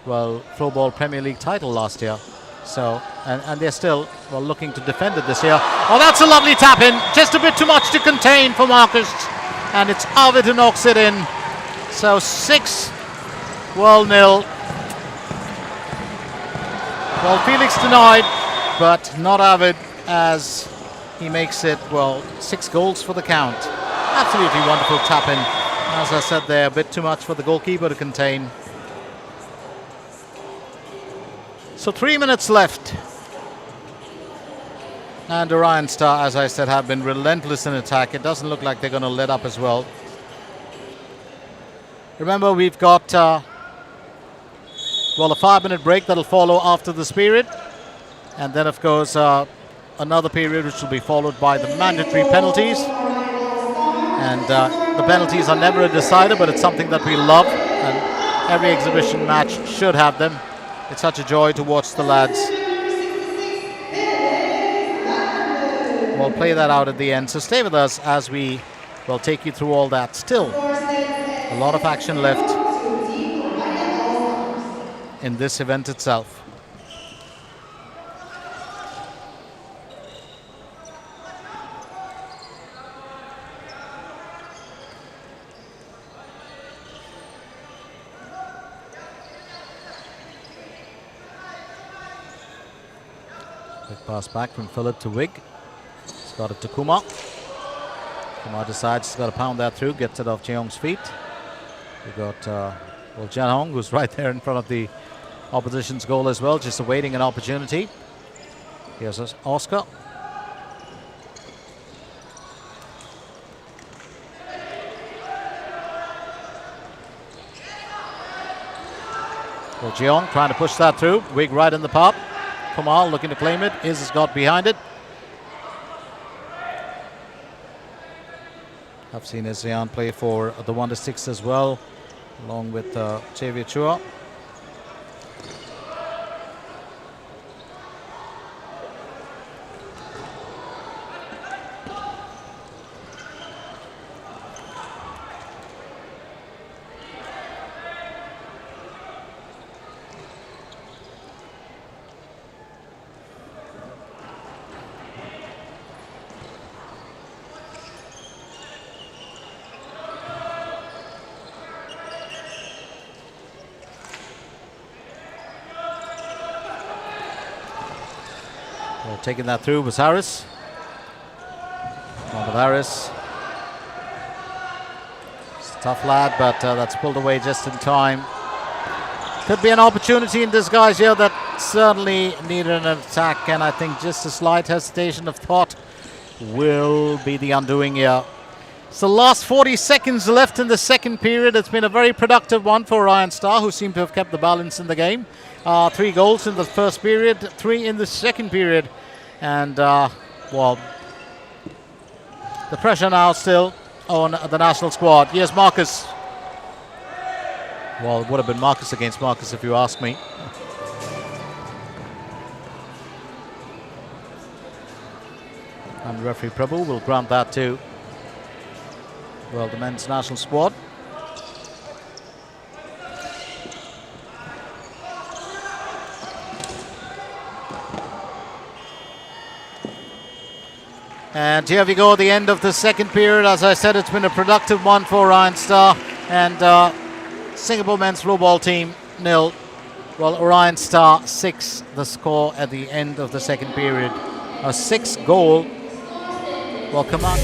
Floorball Premier League title last year. So, and they're still, looking to defend it this year. Oh, that's a lovely tap in. Just a bit too much to contain for Marcus. And it's Arvid who knocks it in. So 6-0. Well, Felix denied, but not Arvid, as he makes it, 6 goals for the count. Absolutely wonderful tap in. As I said there, a bit too much for the goalkeeper to contain. So 3 minutes left. And Orion Star, as I said, have been relentless in attack. It doesn't look like they're going to let up as well. Remember, we've got a 5-minute break that'll follow after this period. And then, of course, another period which will be followed by the mandatory penalties. And the penalties are never a decider, but it's something that we love. And every exhibition match should have them. It's such a joy to watch the lads. We'll play that out at the end. So stay with us as we will take you through all that. Still, a lot of action left in this event itself. Quick pass back from Philip to Wig. He's got it to Kumar. Kumar decides he's got to pound that through, gets it off Cheong's feet. We've got Jian Hong, who's right there in front of the opposition's goal as well, just awaiting an opportunity. Here's Oscar. Well, Jeong trying to push that through. Wig right in the pop. Kamal looking to claim it. Is got behind it. I've seen Zian play for the 1-6 as well, along with Xavier Chua. Taking that through was Harris. Mohamed Harris. It's a tough lad, but that's pulled away just in time. Could be an opportunity in disguise here that certainly needed an attack, and I think just a slight hesitation of thought will be the undoing here. It's the last 40 seconds left in the second period. It's been a very productive one for Orion Star, who seem to have kept the balance in the game. 3 goals in the first period, 3 in the second period. And, well, the pressure now still on the national squad. Here's Marcus. Well, it would have been Marcus against Marcus if you ask me. And referee Prabhu will grant that to, well, the men's national squad. And here we go, the end of the second period. As I said, it's been a productive one for Orion Star. And Singapore men's floorball team 0. Well, Orion Star 6, the score at the end of the second period. A 6th goal. Well, come on.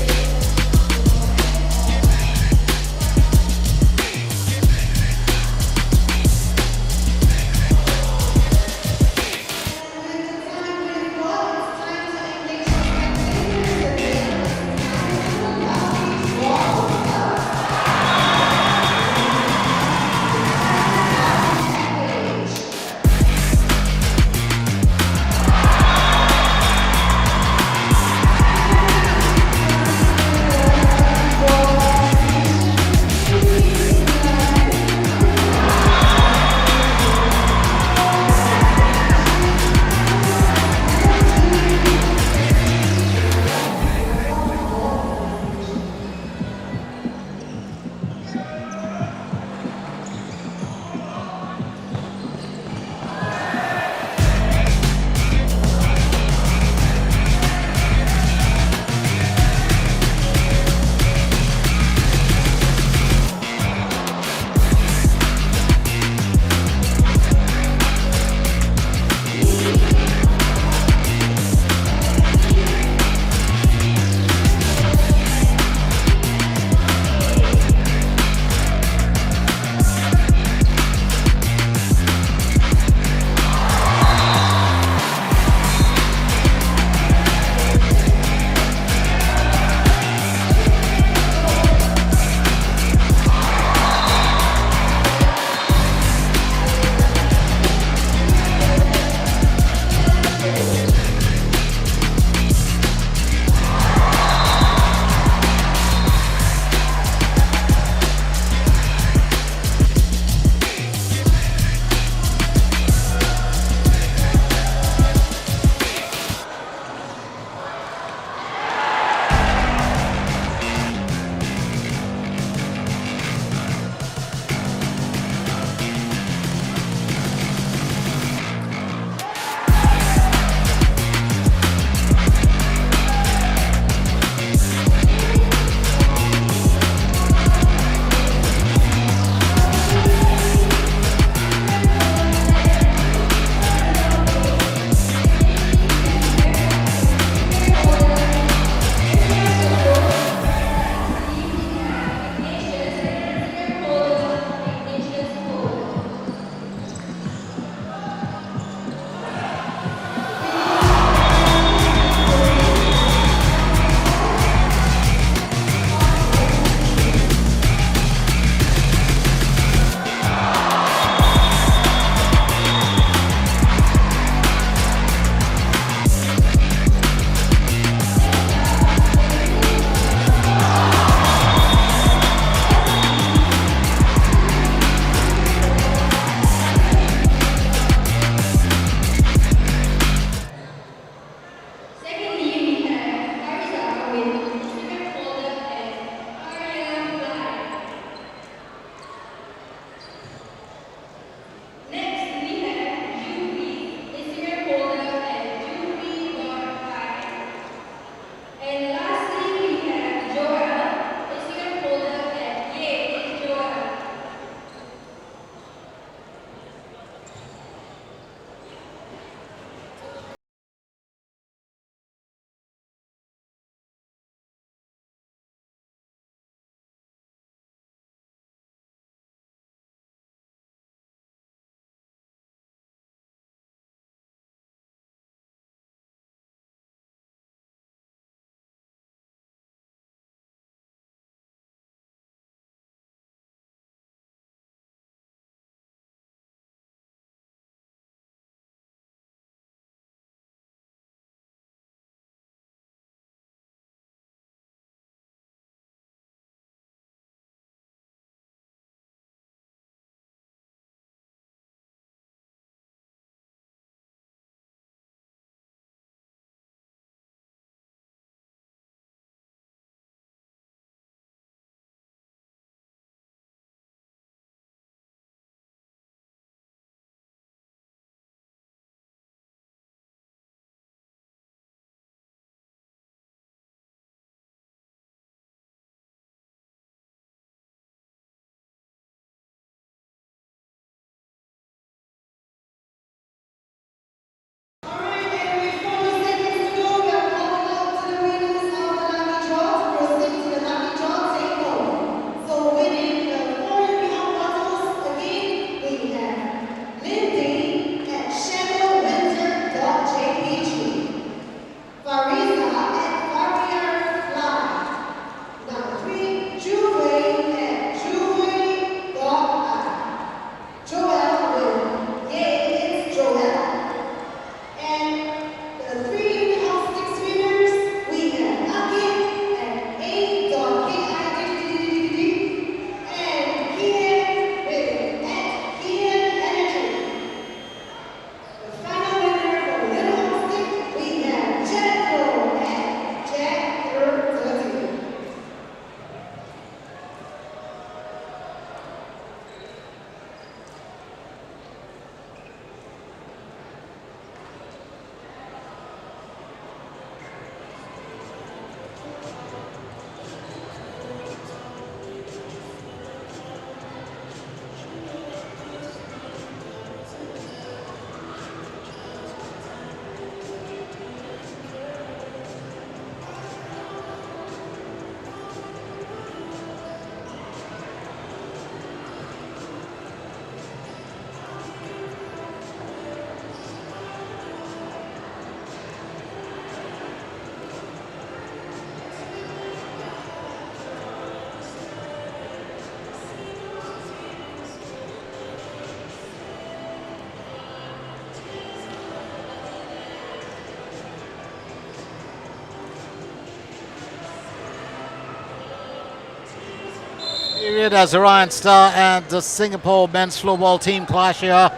period as Orion Star and the Singapore men's floorball team clash here.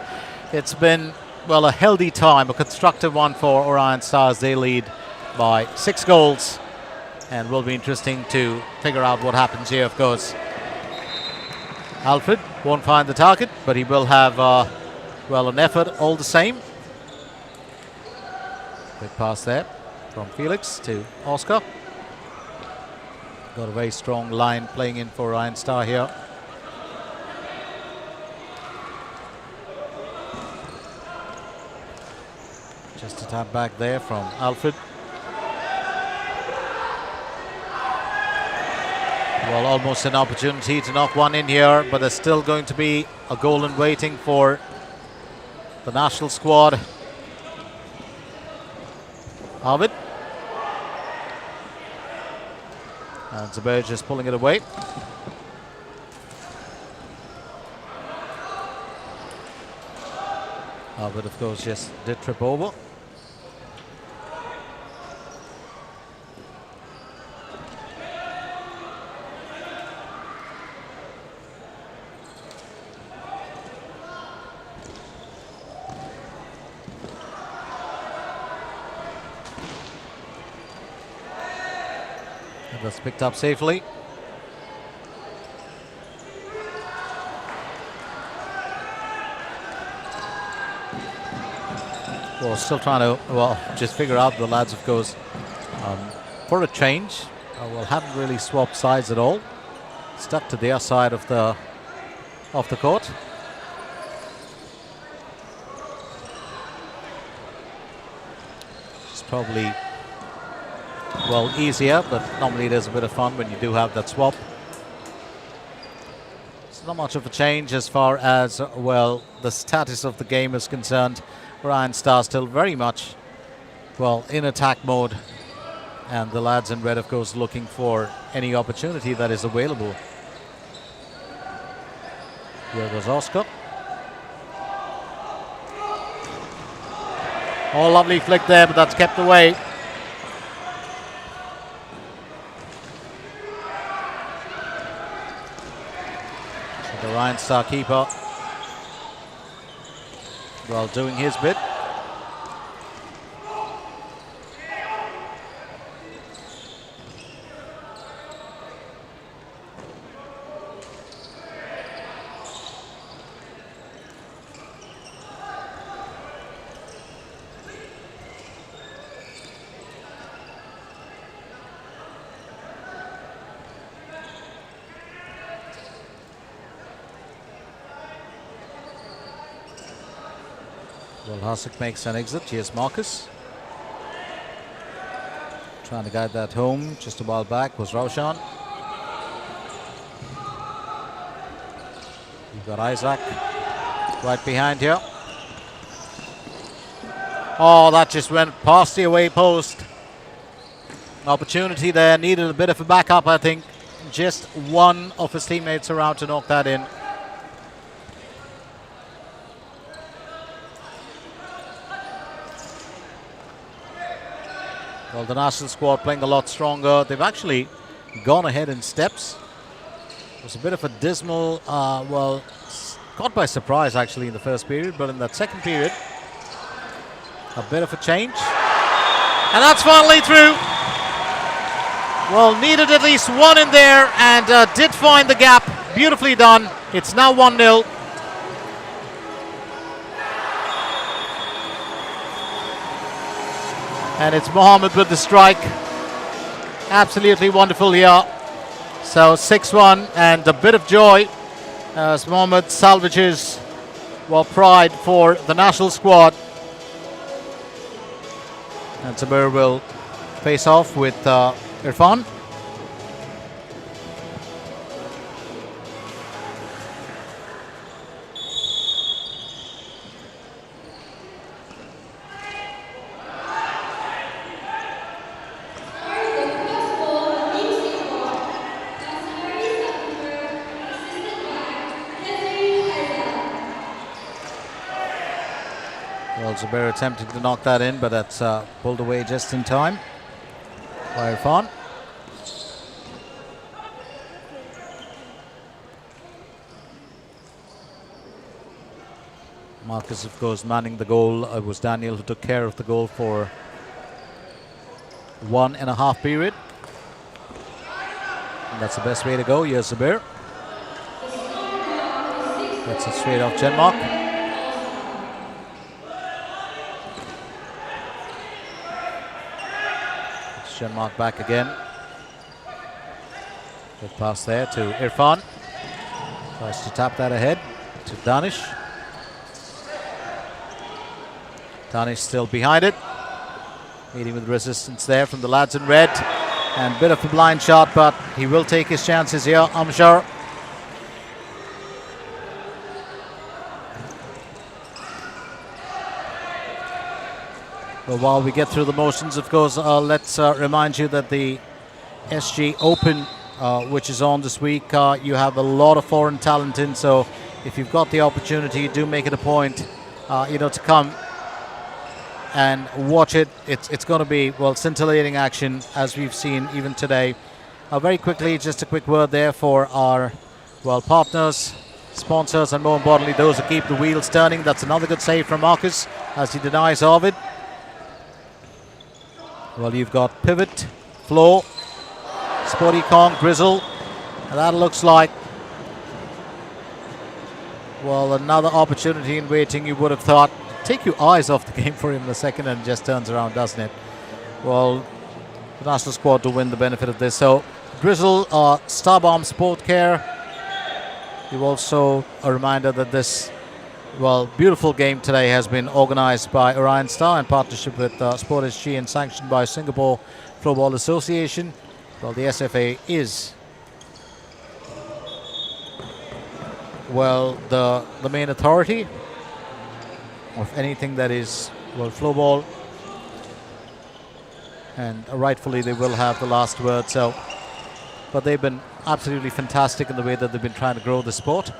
It's been, well, a healthy time, a constructive one for Orion Stars. They lead by 6 goals, and will be interesting to figure out what happens here, of course. Alfred won't find the target, but he will have, well, an effort all the same. Big pass there from Felix to Oscar. Got a very strong line playing in for Orion Star here. Just a tap back there from Alfred. Well, almost an opportunity to knock one in here, but there's still going to be a goal in waiting for the national squad. Arvid. And Zubair just pulling it away. Arvid, of course, just did trip over. That's picked up safely. Well, still trying to, well, just figure out the lads, of course, for a change. Well, haven't really swapped sides at all. Stuck to their side of the court. It's probably, well, easier, but normally there's a bit of fun when you do have that swap. It's not much of a change as far as, well, the status of the game is concerned. Orion Star still very much, well, in attack mode, and the lads in red, of course, looking for any opportunity that is available. Here goes Oscar. Oh, lovely flick there, but that's kept away. The Orion Star keeper, well, doing his bit. Well, Hasek makes an exit. Here's Marcus. Trying to guide that home. Just a while back was Roshan. You've got Isaac right behind here. Oh, that just went past the away post. Opportunity there. Needed a bit of a backup, I think. Just one of his teammates around to knock that in. Well, the national squad playing a lot stronger. They've actually gone ahead in steps. It was a bit of a dismal, well, caught by surprise actually in the first period, but in that second period, a bit of a change. And that's finally through. Well, needed at least one in there and did find the gap. Beautifully done. It's now 1-0. And it's Mohammed with the strike. Absolutely wonderful here. So 6-1 and a bit of joy as Mohammed salvages, well, pride for the national squad. And Sabir will face off with Irfan. Well, Zubair attempting to knock that in, but that's pulled away just in time by Irfan. Marcus, of course, manning the goal. It was Daniel who took care of the goal for 1.5 period. And that's the best way to go. Here's Zabir. Gets it straight off Genmark. It's Genmark back again. Good pass there to Irfan. Tries to tap that ahead to Danish. Danish still behind it. Meeting with resistance there from the lads in red. And a bit of a blind shot, but he will take his chances here, I'm sure. Well, while we get through the motions, of course, let's remind you that the SG Open, which is on this week, you have a lot of foreign talent in. So if you've got the opportunity, do make it a point, to come and watch it. It's going to be, well, scintillating action, as we've seen even today. Very quickly, just a quick word there for our, well, partners, sponsors, and more importantly, those who keep the wheels turning. That's another good save from Marcus as he denies Ovid. Well, you've got Pivot, Flo, Sporty Kong, Grizzle. And that looks like, well, another opportunity in waiting, you would have thought. Take your eyes off the game for him in a second and just turns around, doesn't it? Well, the national squad to win the benefit of this. So, Grizzle, Starbomb Sport Care. You've also a reminder that this, well, beautiful game today has been organized by Orion Star in partnership with Sport SG and sanctioned by Singapore Floorball Association. Well, the SFA is, well, the main authority of anything that is, well, floorball, and rightfully they will have the last word. So, but they've been absolutely fantastic in the way that they've been trying to grow the sport.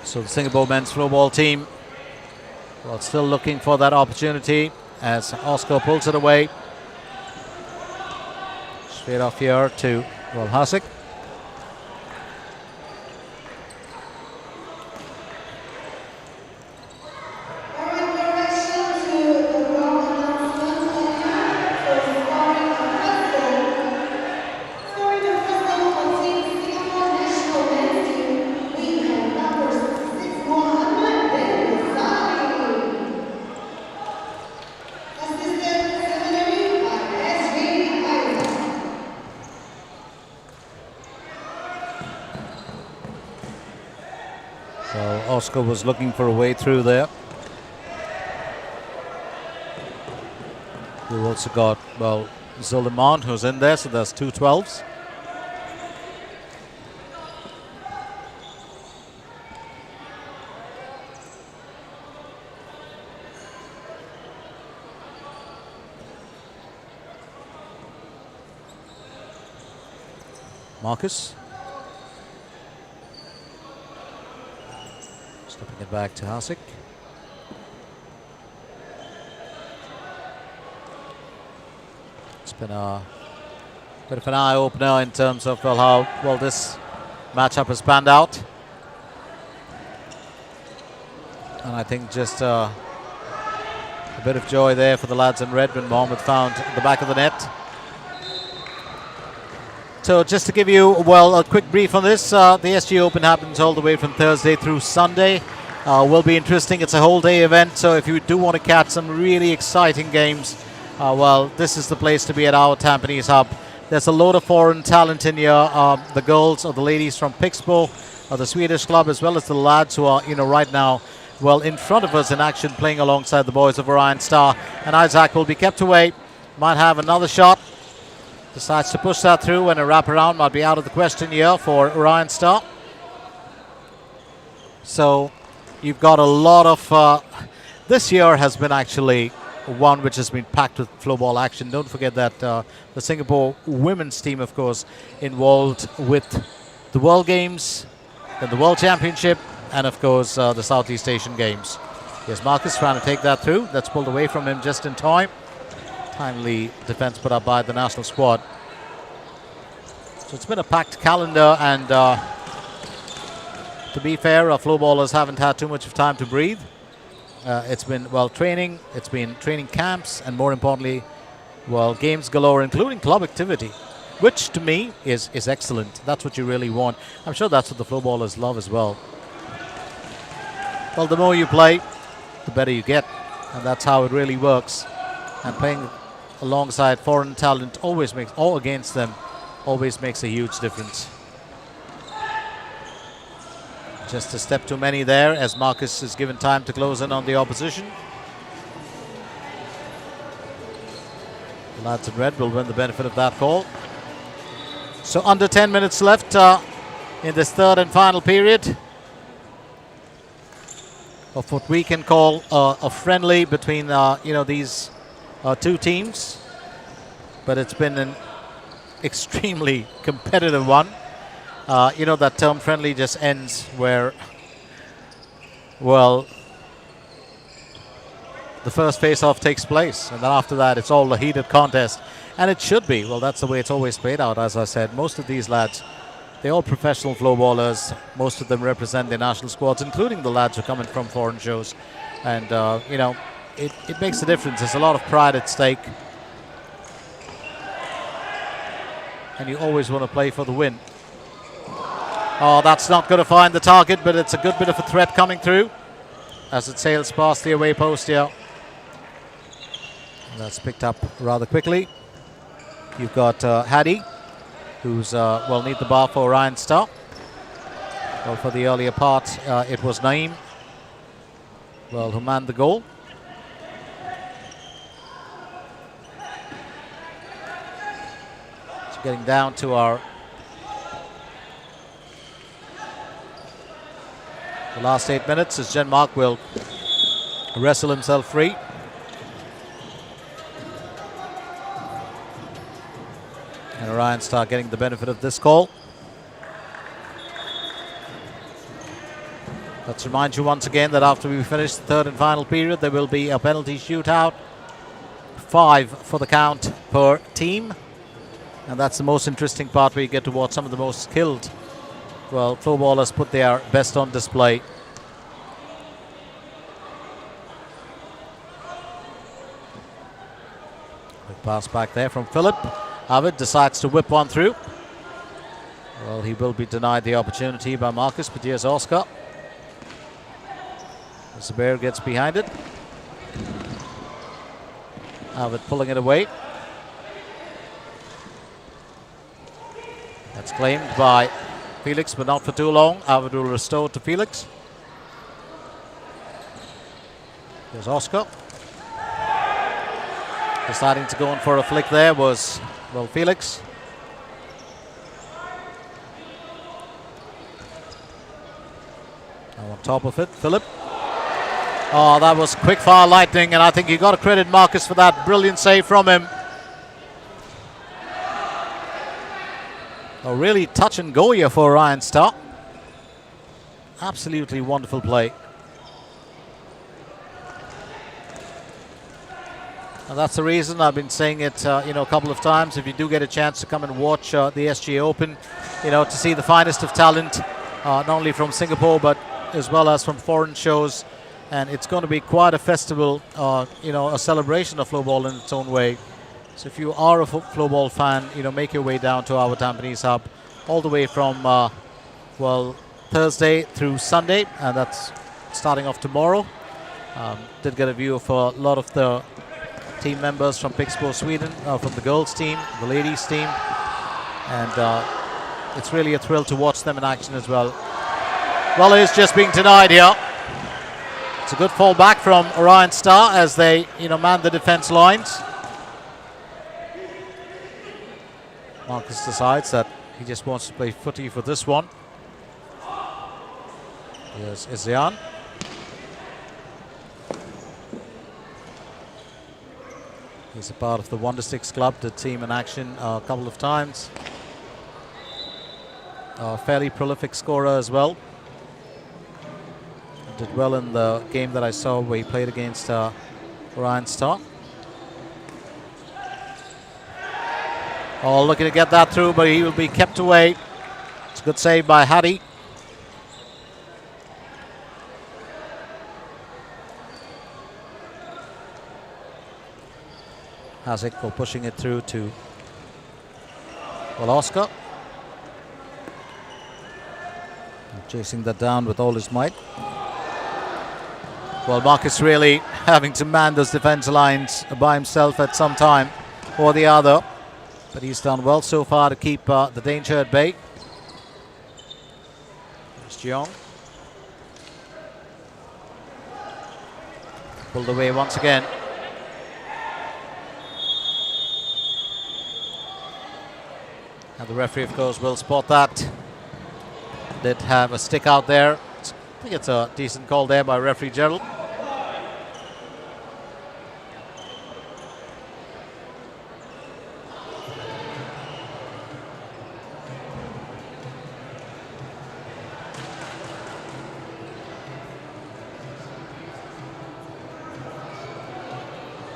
So the Singapore men's floorball team, well, still looking for that opportunity as Oscar pulls it away. Straight off here to, well, Hasek. Oscar was looking for a way through there. We've also got, well, Zuliman who's in there, so there's 2 12s. Marcus. Stepping it back to Hasek. It's been a bit of an eye-opener in terms of, well, how well this matchup has panned out. And I think just a bit of joy there for the lads in red when Mohammed found the back of the net. So just to give you, well, a quick brief on this, the SG Open happens all the way from Thursday through Sunday. Will be interesting. It's a whole day event, so if you do want to catch some really exciting games, well, this is the place to be at our Tampines hub. There's a load of foreign talent in here. The girls or the ladies from Pixbo, the Swedish club, as well as the lads who are, right now, well, in front of us in action, playing alongside the boys of Orion Star. And Isaac will be kept away. Might have another shot. Decides to push that through, and a wraparound might be out of the question here for Orion Star. So you've got a lot of... this year has been actually one which has been packed with floorball action. Don't forget that the Singapore women's team, of course, involved with the World Games, then the World Championship, and of course the Southeast Asian Games. Here's Marcus trying to take that through. That's pulled away from him just in time. Timely defense put up by the national squad. So it's been a packed calendar, and to be fair, our floorballers haven't had too much of time to breathe. It's been, well, training, it's been training camps, and more importantly, well, games galore, including club activity, which to me is excellent. That's what you really want. I'm sure that's what the floorballers love as well. Well, the more you play, the better you get, and that's how it really works. And playing alongside foreign talent always makes, or against them, always makes a huge difference. Just a step too many there as Marcus is given time to close in on the opposition. The lads in red will win the benefit of that call. So under 10 minutes left in this third and final period of what we can call a friendly between these two teams. But it's been an extremely competitive one. That term friendly just ends where, well, the first face-off takes place, and then after that it's all a heated contest, and it should be. Well, that's the way it's always played out. As I said, most of these lads, they're all professional floorballers. Most of them represent their national squads, including the lads who are coming from foreign shows, and it makes a difference. There's a lot of pride at stake, and you always want to play for the win. Oh, that's not going to find the target, but it's a good bit of a threat coming through as it sails past the away post here. And that's picked up rather quickly. You've got Hadi, who's, need the bar for Orion Star. Well, for the earlier part, it was Naeem, who manned the goal. So getting down to our the last 8 minutes as Genmark will wrestle himself free. And Orion Star getting the benefit of this call. Let's remind you once again that after we finish the third and final period, there will be a penalty shootout. 5 for the count per team. And that's the most interesting part, where you get to watch some of the most skilled floorballers put their best on display. Quick pass back there from Philip. Avid decides to whip one through. Well, he will be denied the opportunity by Marcus, but here's Oscar. Zubair gets behind it. Avid pulling it away. That's claimed by Felix, but not for too long. Avid will restore to Felix. There's Oscar. Deciding to go in for a flick there was, Felix. Now on top of it, Philip. Oh, that was quick fire lightning, and I think you got to credit Marcus for that brilliant save from him. Oh, really touch and go here for Orion Star. Absolutely wonderful play. And that's the reason I've been saying it, a couple of times. If you do get a chance to come and watch the SGA Open, to see the finest of talent, not only from Singapore but as well as from foreign shows, and it's going to be quite a festival, a celebration of floorball in its own way. So if you are a floorball fan, make your way down to our Tampines hub, all the way from Thursday through Sunday, and that's starting off tomorrow. Did get a view of a lot of the team members from Pixbo Sweden, from the girls team, the ladies team, and it's really a thrill to watch them in action as well. Well, it is just being denied here. It's a good fall back from Orion Star as they, man the defense lines. Marcus decides that he just wants to play footy for this one. Here's Izzian. He's a part of the Wonder Sticks club, the team in action a couple of times. A fairly prolific scorer as well. Did well in the game that I saw where he played against Orion Star. Oh, looking to get that through, but he will be kept away. It's a good save by Hattie. Hasek pushing it through to Oscar. Chasing that down with all his might. Well, Marcus really having to man those defense lines by himself at some time or the other. But he's done well so far to keep the danger at bay. There's Jeong. Pulled away once again. And the referee, of course, will spot that. Did have a stick out there. I think it's a decent call there by referee Gerald.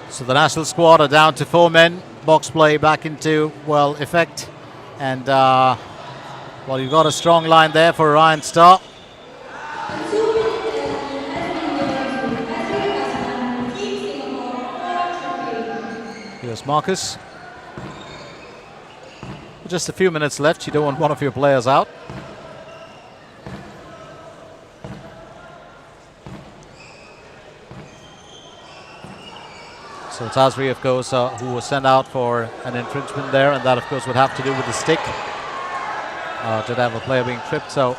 So the national squad are down to 4 men. Box play back into, well, effect. And, well, you've got a strong line there for Orion Star. Here's Marcus. Just a few minutes left. You don't want one of your players out. So it's Asri, of course, who was sent out for an infringement there, and that, of course, would have to do with the stick. Did have a player being tripped, so...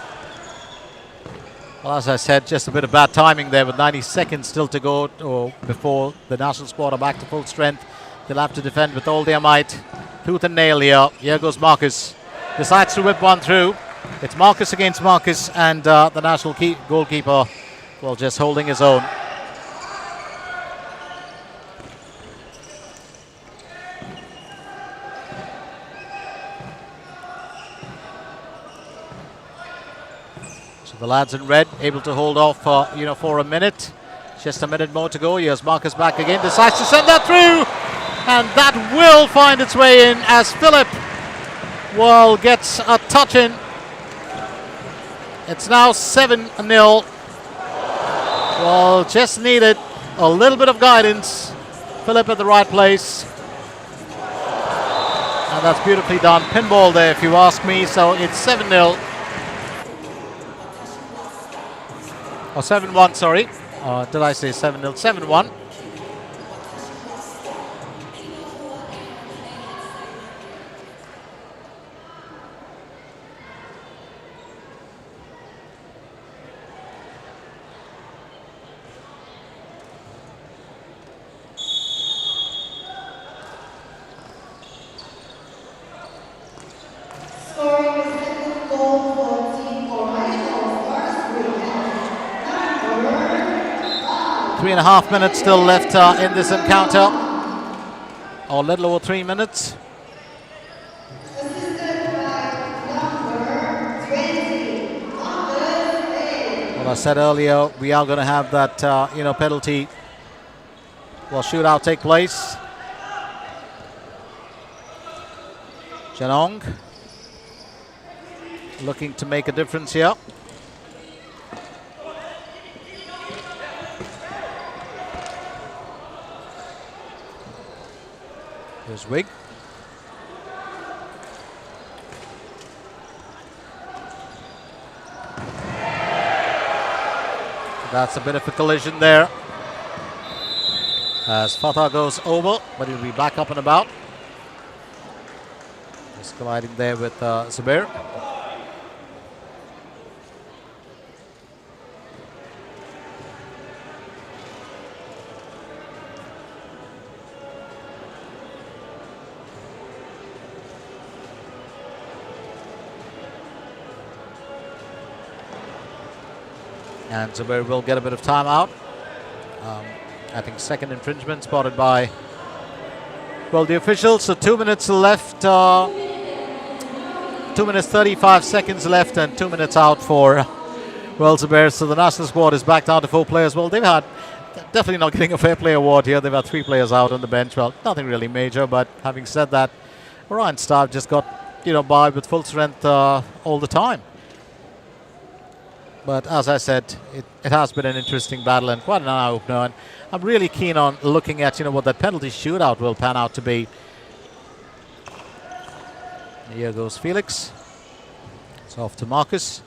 Well, as I said, just a bit of bad timing there with 90 seconds still to go before the national squad are back to full strength. They'll have to defend with all their might. Tooth and nail here. Here goes Marcus. Decides to whip one through. It's Marcus against Marcus, and the national goalkeeper, well, just holding his own. The lads in red able to hold off for a minute. Just a minute more to go. Here's Marcus back again. Decides to send that through. And that will find its way in as Philip, well, gets a touch in. It's now 7-0. Well, just needed a little bit of guidance. Philip at the right place. And that's beautifully done. Pinball there, if you ask me. So it's 7-0. Or 7-1, sorry. Did I say 7-0? 7-1. Scoring the second goal for Team Orion. 3.5 minutes still left in this encounter, or a little over 3 minutes. Well, I said earlier, we are going to have that penalty, well, shootout take place. Janong looking to make a difference here. Here's Wig. That's a bit of a collision there as Fatah goes over, but he'll be back up and about. Just colliding there with Zubair. And Zubair will get a bit of time out. I think second infringement spotted by Well, the officials, so 2 minutes left, 2 minutes 35 seconds left, and 2 minutes out for Wales Bears. So the national squad is back down to 4 players. Well, they've had definitely not getting a fair play award here. They've had 3 players out on the bench. Well, nothing really major, but having said that, Orion Star just got by with full strength all the time. But as I said, it has been an interesting battle and quite an eye-opener. And I'm really keen on looking at what that penalty shootout will pan out to be. Here goes Felix. It's off to Marcus.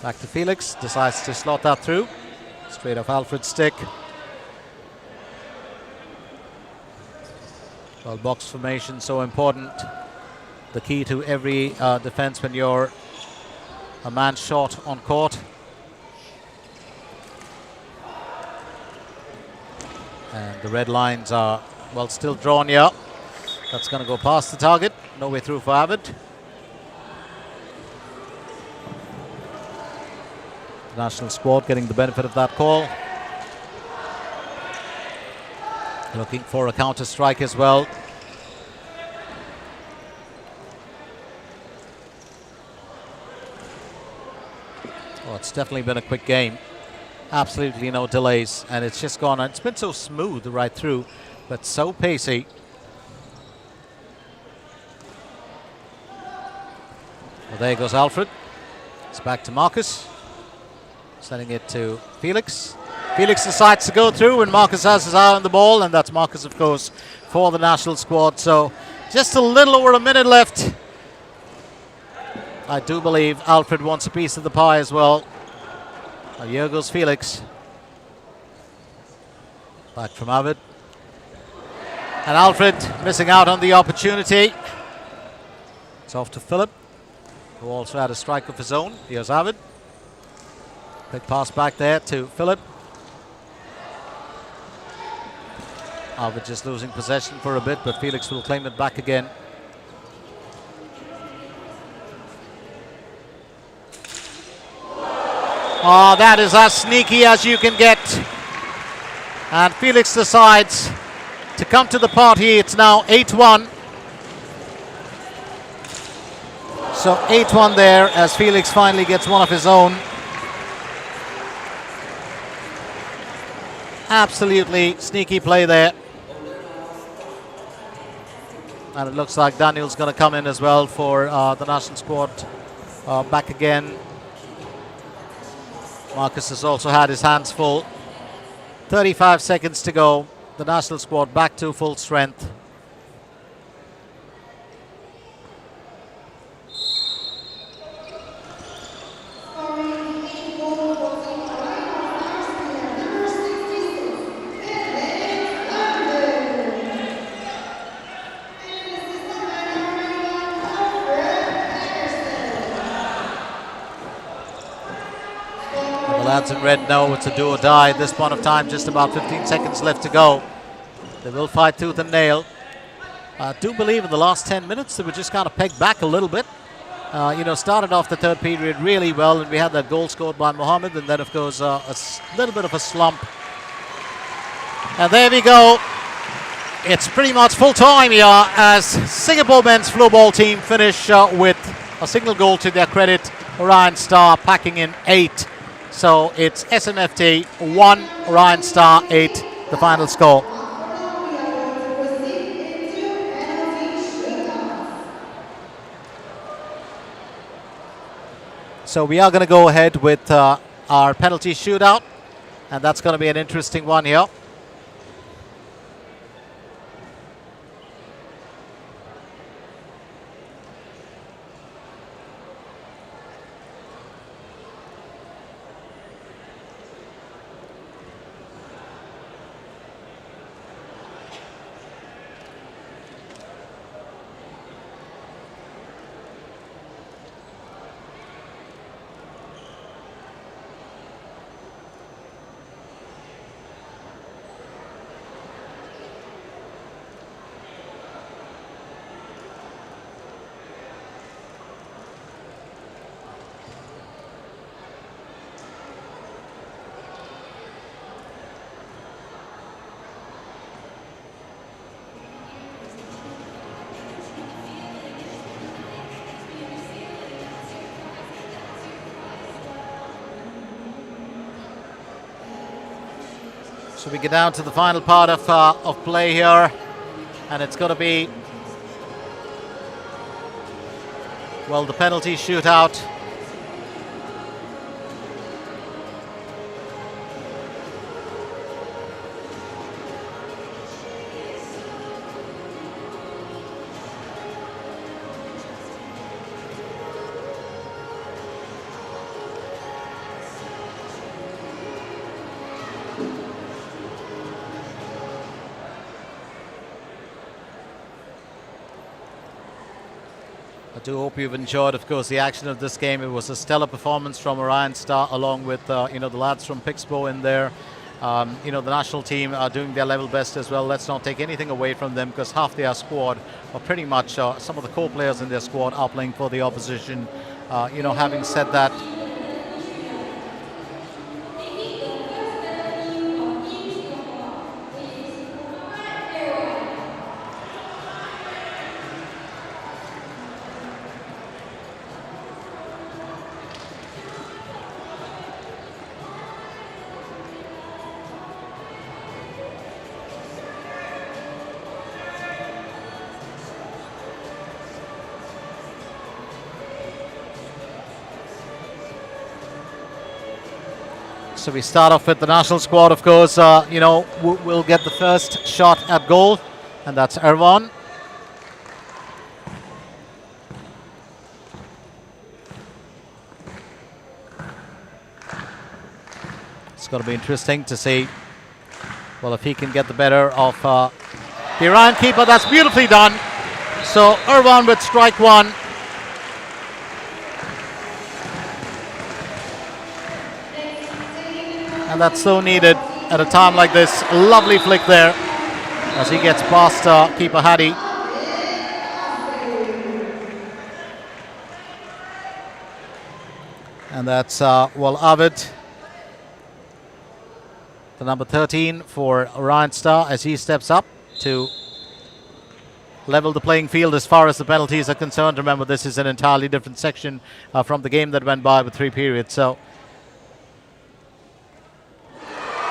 Back to Felix. Decides to slot that through. Straight off Alfred's stick. Well, box formation so important. The key to every defense when you're a man short on court. And the red lines are, well, still drawn here. That's going to go past the target. No way through for Avid. The national squad getting the benefit of that call. Looking for a counter strike as well. Oh, it's definitely been a quick game. Absolutely no delays, and it's just gone. It's been so smooth right through, but so pacey. Well, there goes Alfred. It's back to Marcus. Sending it to Felix. Felix decides to go through, and Marcus has his eye on the ball, and that's Marcus, of course, for the national squad. So just a little over a minute left. I do believe Alfred wants a piece of the pie as well. Now here goes Felix. Back from Avid. And Alfred missing out on the opportunity. It's off to Philip, who also had a strike of his own. Here's Avid. Big pass back there to Philip. Avid just losing possession for a bit, but Felix will claim it back again. Oh, that is as sneaky as you can get. And Felix decides to come to the party. It's now 8-1. So 8-1 there as Felix finally gets one of his own. Absolutely sneaky play there. And it looks like Daniel's going to come in as well for the national squad back again. Marcus has also had his hands full. 35 seconds to go. The national squad back to full strength. The lads in red know it's a do or die at this point of time. Just about 15 seconds left to go. They will fight tooth and nail. I do believe in the last 10 minutes they were just kind of pegged back a little bit. Started off the third period really well, and we had that goal scored by Mohammed, and then of course a little bit of a slump. And there we go. It's pretty much full time here as Singapore men's floorball team finish with a single goal to their credit. Orion Star packing in 8. So it's SMFT 1, Orion Star 8, the final score. So we are going to go ahead with our penalty shootout, and that's going to be an interesting one here. So we get down to the final part of play here, and it's going to be, well, the penalty shootout. I do hope you've enjoyed, of course, the action of this game. It was a stellar performance from Orion Star, along with the lads from Pixbo in there. The national team are doing their level best as well. Let's not take anything away from them, because half their squad, or pretty much some of the core players in their squad, are playing for the opposition. Having said that, so we start off with the national squad, of course. We'll get the first shot at goal, and that's Orion. It's going to be interesting to see, well, if he can get the better of the Orion keeper. That's beautifully done. So Orion with strike one. And that's so needed at a time like this. A lovely flick there as he gets past keeper Hadi. And that's, Avid, the number 13 for Orion Star, as he steps up to level the playing field as far as the penalties are concerned. Remember, this is an entirely different section from the game that went by with 3 periods. So.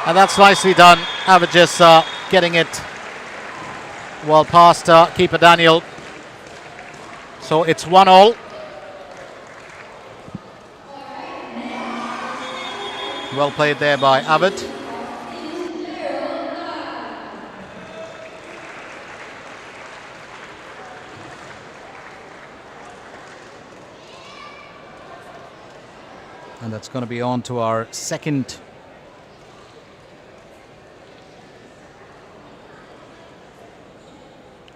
And that's nicely done. Avid just getting it well past keeper Daniel. So it's 1-1. Well played there by Avid. And that's going to be on to our second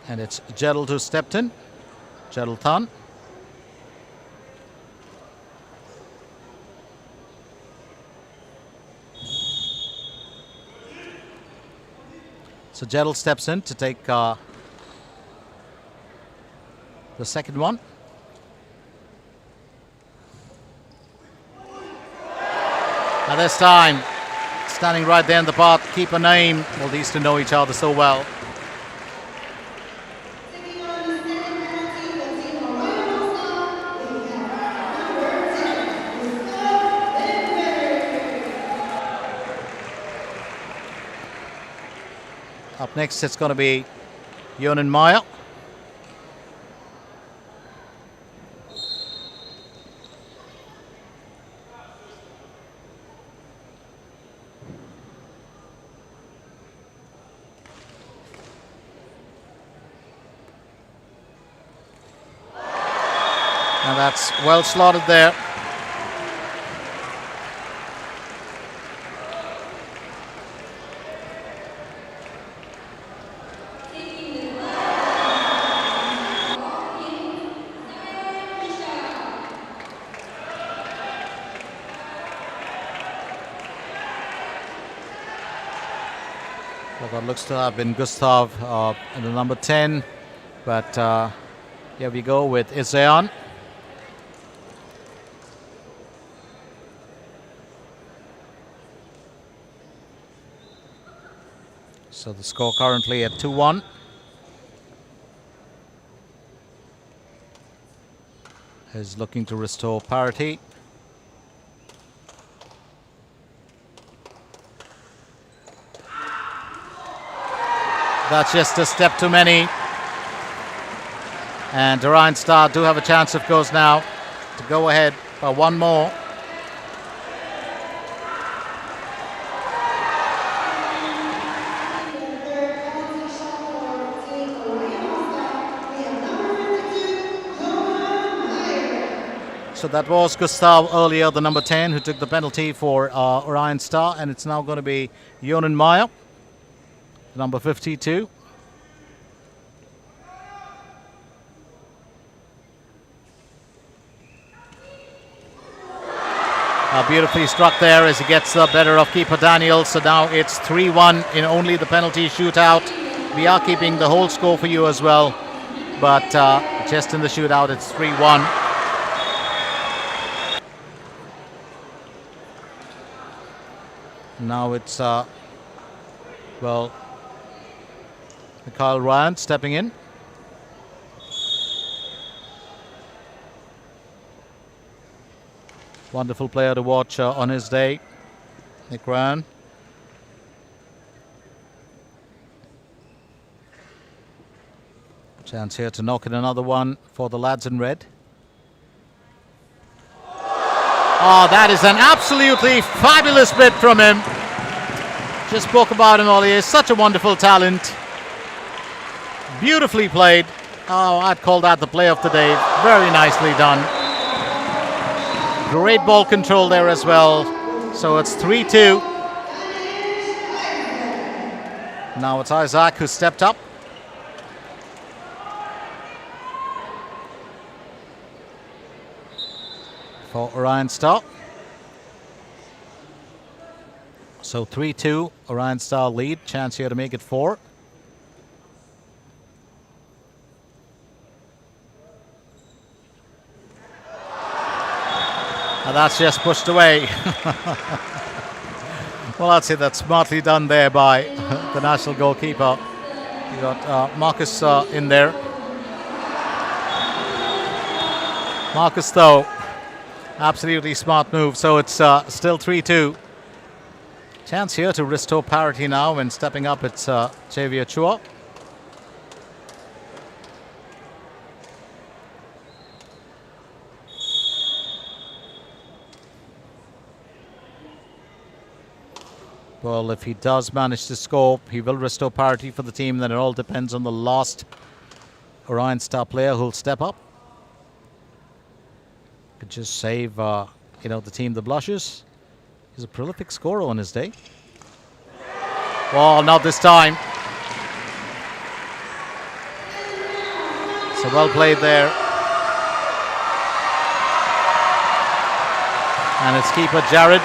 and it's Jedel who stepped in. Jedel Tan. So Jedel steps in to take the second one. And this time, standing right there in the path, keeper name. Well, these two know each other so well. Up next, it's going to be Jonan Meyer. And that's well slotted there. Well, that looks to have been Gustav in the number 10, but here we go with Isayan. So the score currently at 2-1. Is looking to restore parity. That's just a step too many. And Orion Star do have a chance, of course, now to go ahead by one more. So that was Gustav earlier, the number 10, who took the penalty for Orion Star, and it's now going to be Jonan Meyer, number 52. Beautifully struck there as he gets the better of keeper Daniel. So now it's 3-1 in only the penalty shootout. We are keeping the whole score for you as well, but just in the shootout it's 3-1. Now it's Mikhail Ryan stepping in. Wonderful player to watch on his day, Nick Ryan. Chance here to knock in another one for the lads in red. Oh, that is an absolutely fabulous bit from him. Just spoke about him earlier. Such a wonderful talent. Beautifully played. Oh, I'd call that the play of the day. Very nicely done. Great ball control there as well. So it's 3-2. Now it's Isaac who stepped up. For Orion Star. So 3-2, Orion Star lead. Chance here to make it 4. And that's just pushed away. Well, I'd say that's smartly done there by the national goalkeeper. You got Marcus in there. Marcus, though, absolutely smart move. So it's still 3-2. Chance here to restore parity now, and stepping up it's Xavier Chua. Well, if he does manage to score, he will restore parity for the team. Then it all depends on the last Orion Star player who'll step up. Could just save, the team the blushes. He's a prolific scorer on his day. Well, not this time. So well played there. And it's keeper Jared.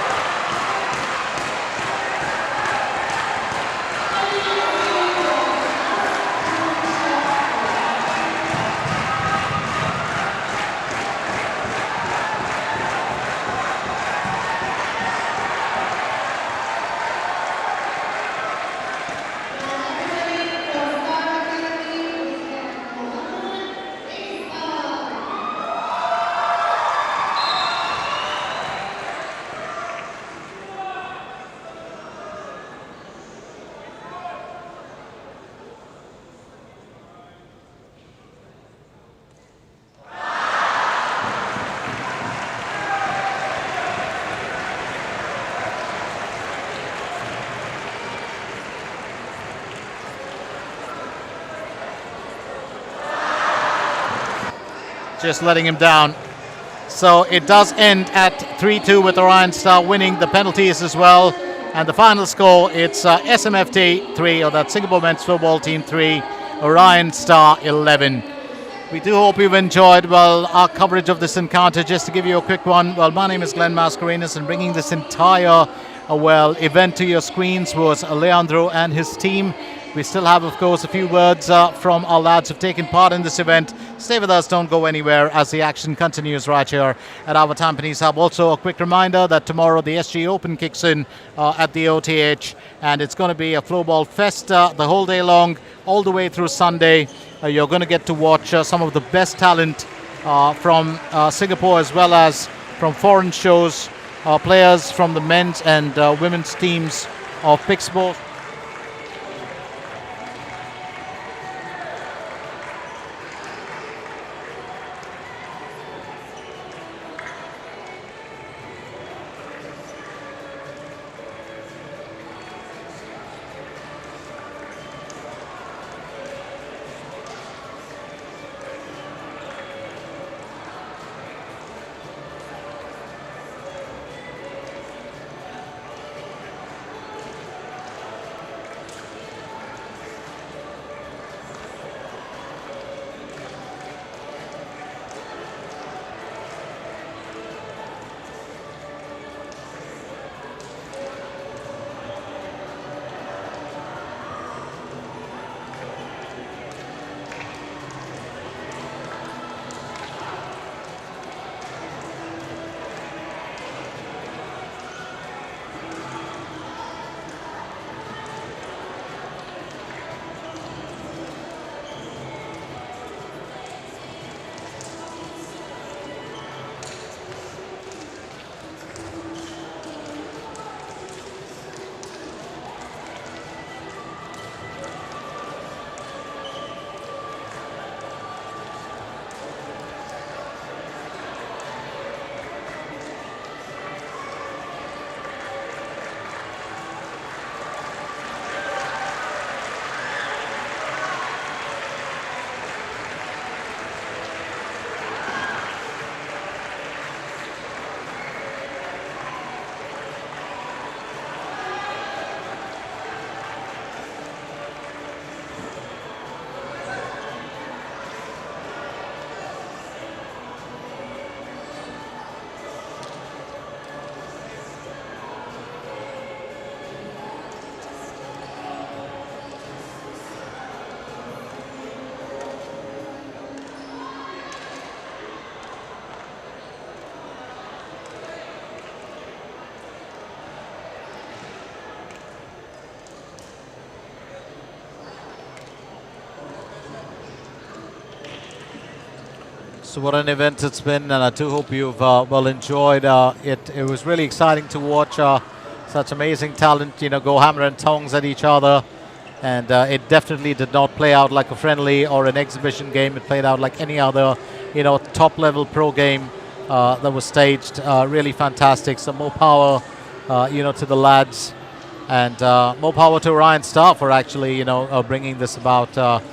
Just letting him down. So it does end at 3-2 with Orion Star winning the penalties as well. And the final score, it's SMFT 3, or that Singapore Men's Football Team 3, Orion Star 11. We do hope you've enjoyed, our coverage of this encounter. Just to give you a quick one, my name is Glenn Mascarenas, and bringing this entire, event to your screens was Leandro and his team. We still have, of course, a few words from our lads who've taken part in this event. Stay with us, don't go anywhere as the action continues right here at our Tampines Hub. Also, a quick reminder that tomorrow the SG Open kicks in at the OTH, and it's going to be a Floorball Fest the whole day long, all the way through Sunday. You're going to get to watch some of the best talent from Singapore, as well as from foreign shows, players from the men's and women's teams of Pixbo. So what an event it's been, and I do hope you've well enjoyed it. It was really exciting to watch such amazing talent, go hammer and tongs at each other. And it definitely did not play out like a friendly or an exhibition game. It played out like any other, top-level pro game that was staged. Really fantastic. So more power, to the lads, and more power to Orion staff for actually, bringing this about.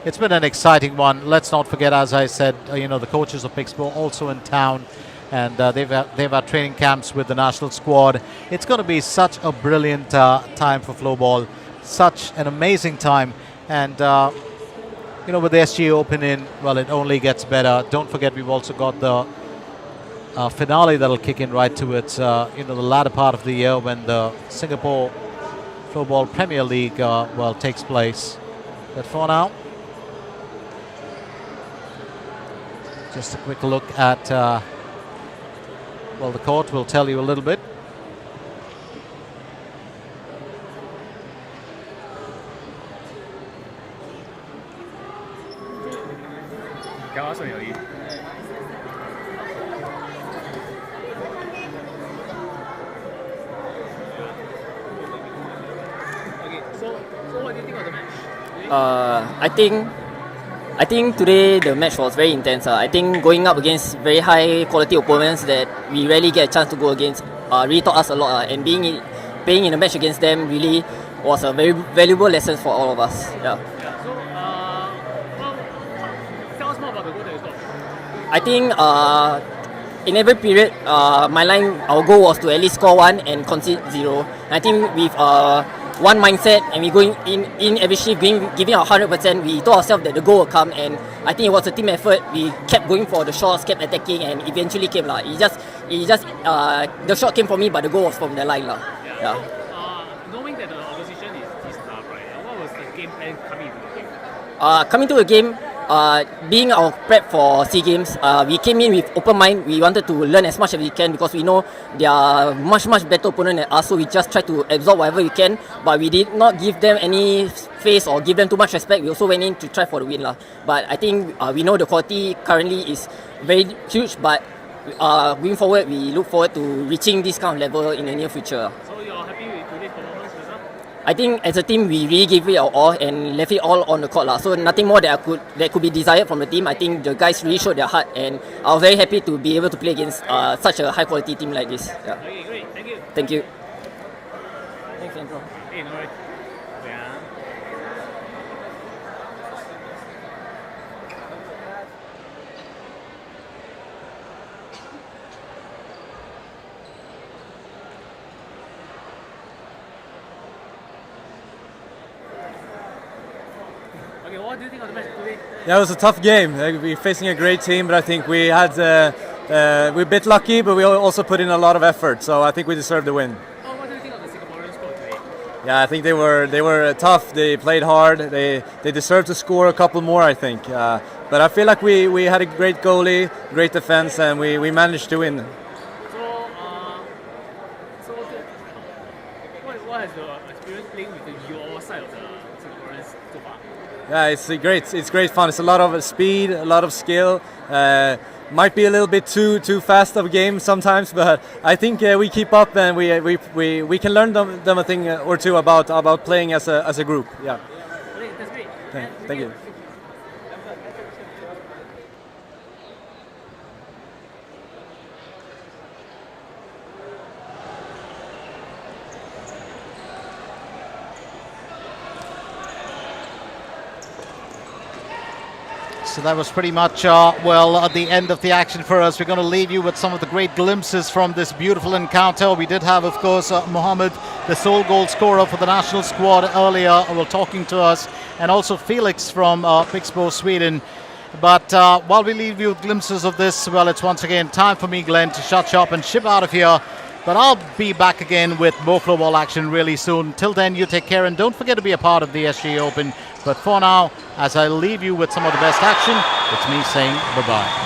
It's been an exciting one. Let's not forget, as I said, the coaches of Pixbo also in town, and they've had training camps with the national squad. It's going to be such a brilliant time for Floorball. Such an amazing time, and with the SGA Open in, well, it only gets better. Don't forget, we've also got the finale that'll kick in right to it, the latter part of the year when the Singapore Floorball Premier League takes place. But for now, just a quick look at the court will tell you a little bit. So what do you think of the match? I think today the match was very intense. I think going up against very high quality opponents that we rarely get a chance to go against really taught us a lot. And playing in a match against them really was a very valuable lesson for all of us. Yeah. So, tell us more about the goal that you scored. I think in every period, our goal was to at least score one and concede zero. I think with one mindset and we going in every shift, giving our 100%, we told ourselves that the goal will come, and I think it was a team effort. We kept going for the shots, kept attacking, and eventually came. The shot came from me, but the goal was from the line. Yeah. Knowing that the opposition is tough, right? What was the game plan coming into the game? Coming to the game, being our prep for SEA Games, we came in with open mind. We wanted to learn as much as we can because we know they are much better opponent than us. So we just tried to absorb whatever we can, but we did not give them any face or give them too much respect. We also went in to try for the win. But I think we know the quality currently is very huge, but going forward, we look forward to reaching this kind of level in the near future. So you're happy with today's performance, yourself? I think as a team we really gave it our all and left it all on the court. So nothing more that could be desired from the team. I think the guys really showed their heart, and I was very happy to be able to play against such a high quality team like this. Yeah. Okay, great. Thank you. Thank you. Thanks, Andrew. Hey, no worries. Yeah. Okay, what do you think of the match today? Yeah, it was a tough game. We're facing a great team, but I think we had we're a bit lucky, but we also put in a lot of effort. So I think we deserved the win. Oh, what do you think of the Singaporean squad today? Yeah, I think they were tough. They played hard. They deserved to score a couple more, I think. But I feel like we had a great goalie, great defense, and we managed to win. What has the experience playing with your side of the Singaporeans so far? Yeah, it's great fun. It's a lot of speed, a lot of skill. Might be a little bit too fast of a game sometimes, but I think we keep up and we can learn them a thing or two about playing as a group. Yeah. Okay, that's great. Thank you. So that was pretty much, at the end of the action for us. We're going to leave you with some of the great glimpses from this beautiful encounter. We did have, of course, Mohammed, the sole goal scorer for the national squad earlier, talking to us, and also Felix from Pixbo, Sweden. But while we leave you with glimpses of this, it's once again time for me, Glenn, to shut shop and ship out of here. But I'll be back again with more Floorball action really soon. Till then, you take care and don't forget to be a part of the SGA Open. But for now, as I leave you with some of the best action, it's me saying bye-bye.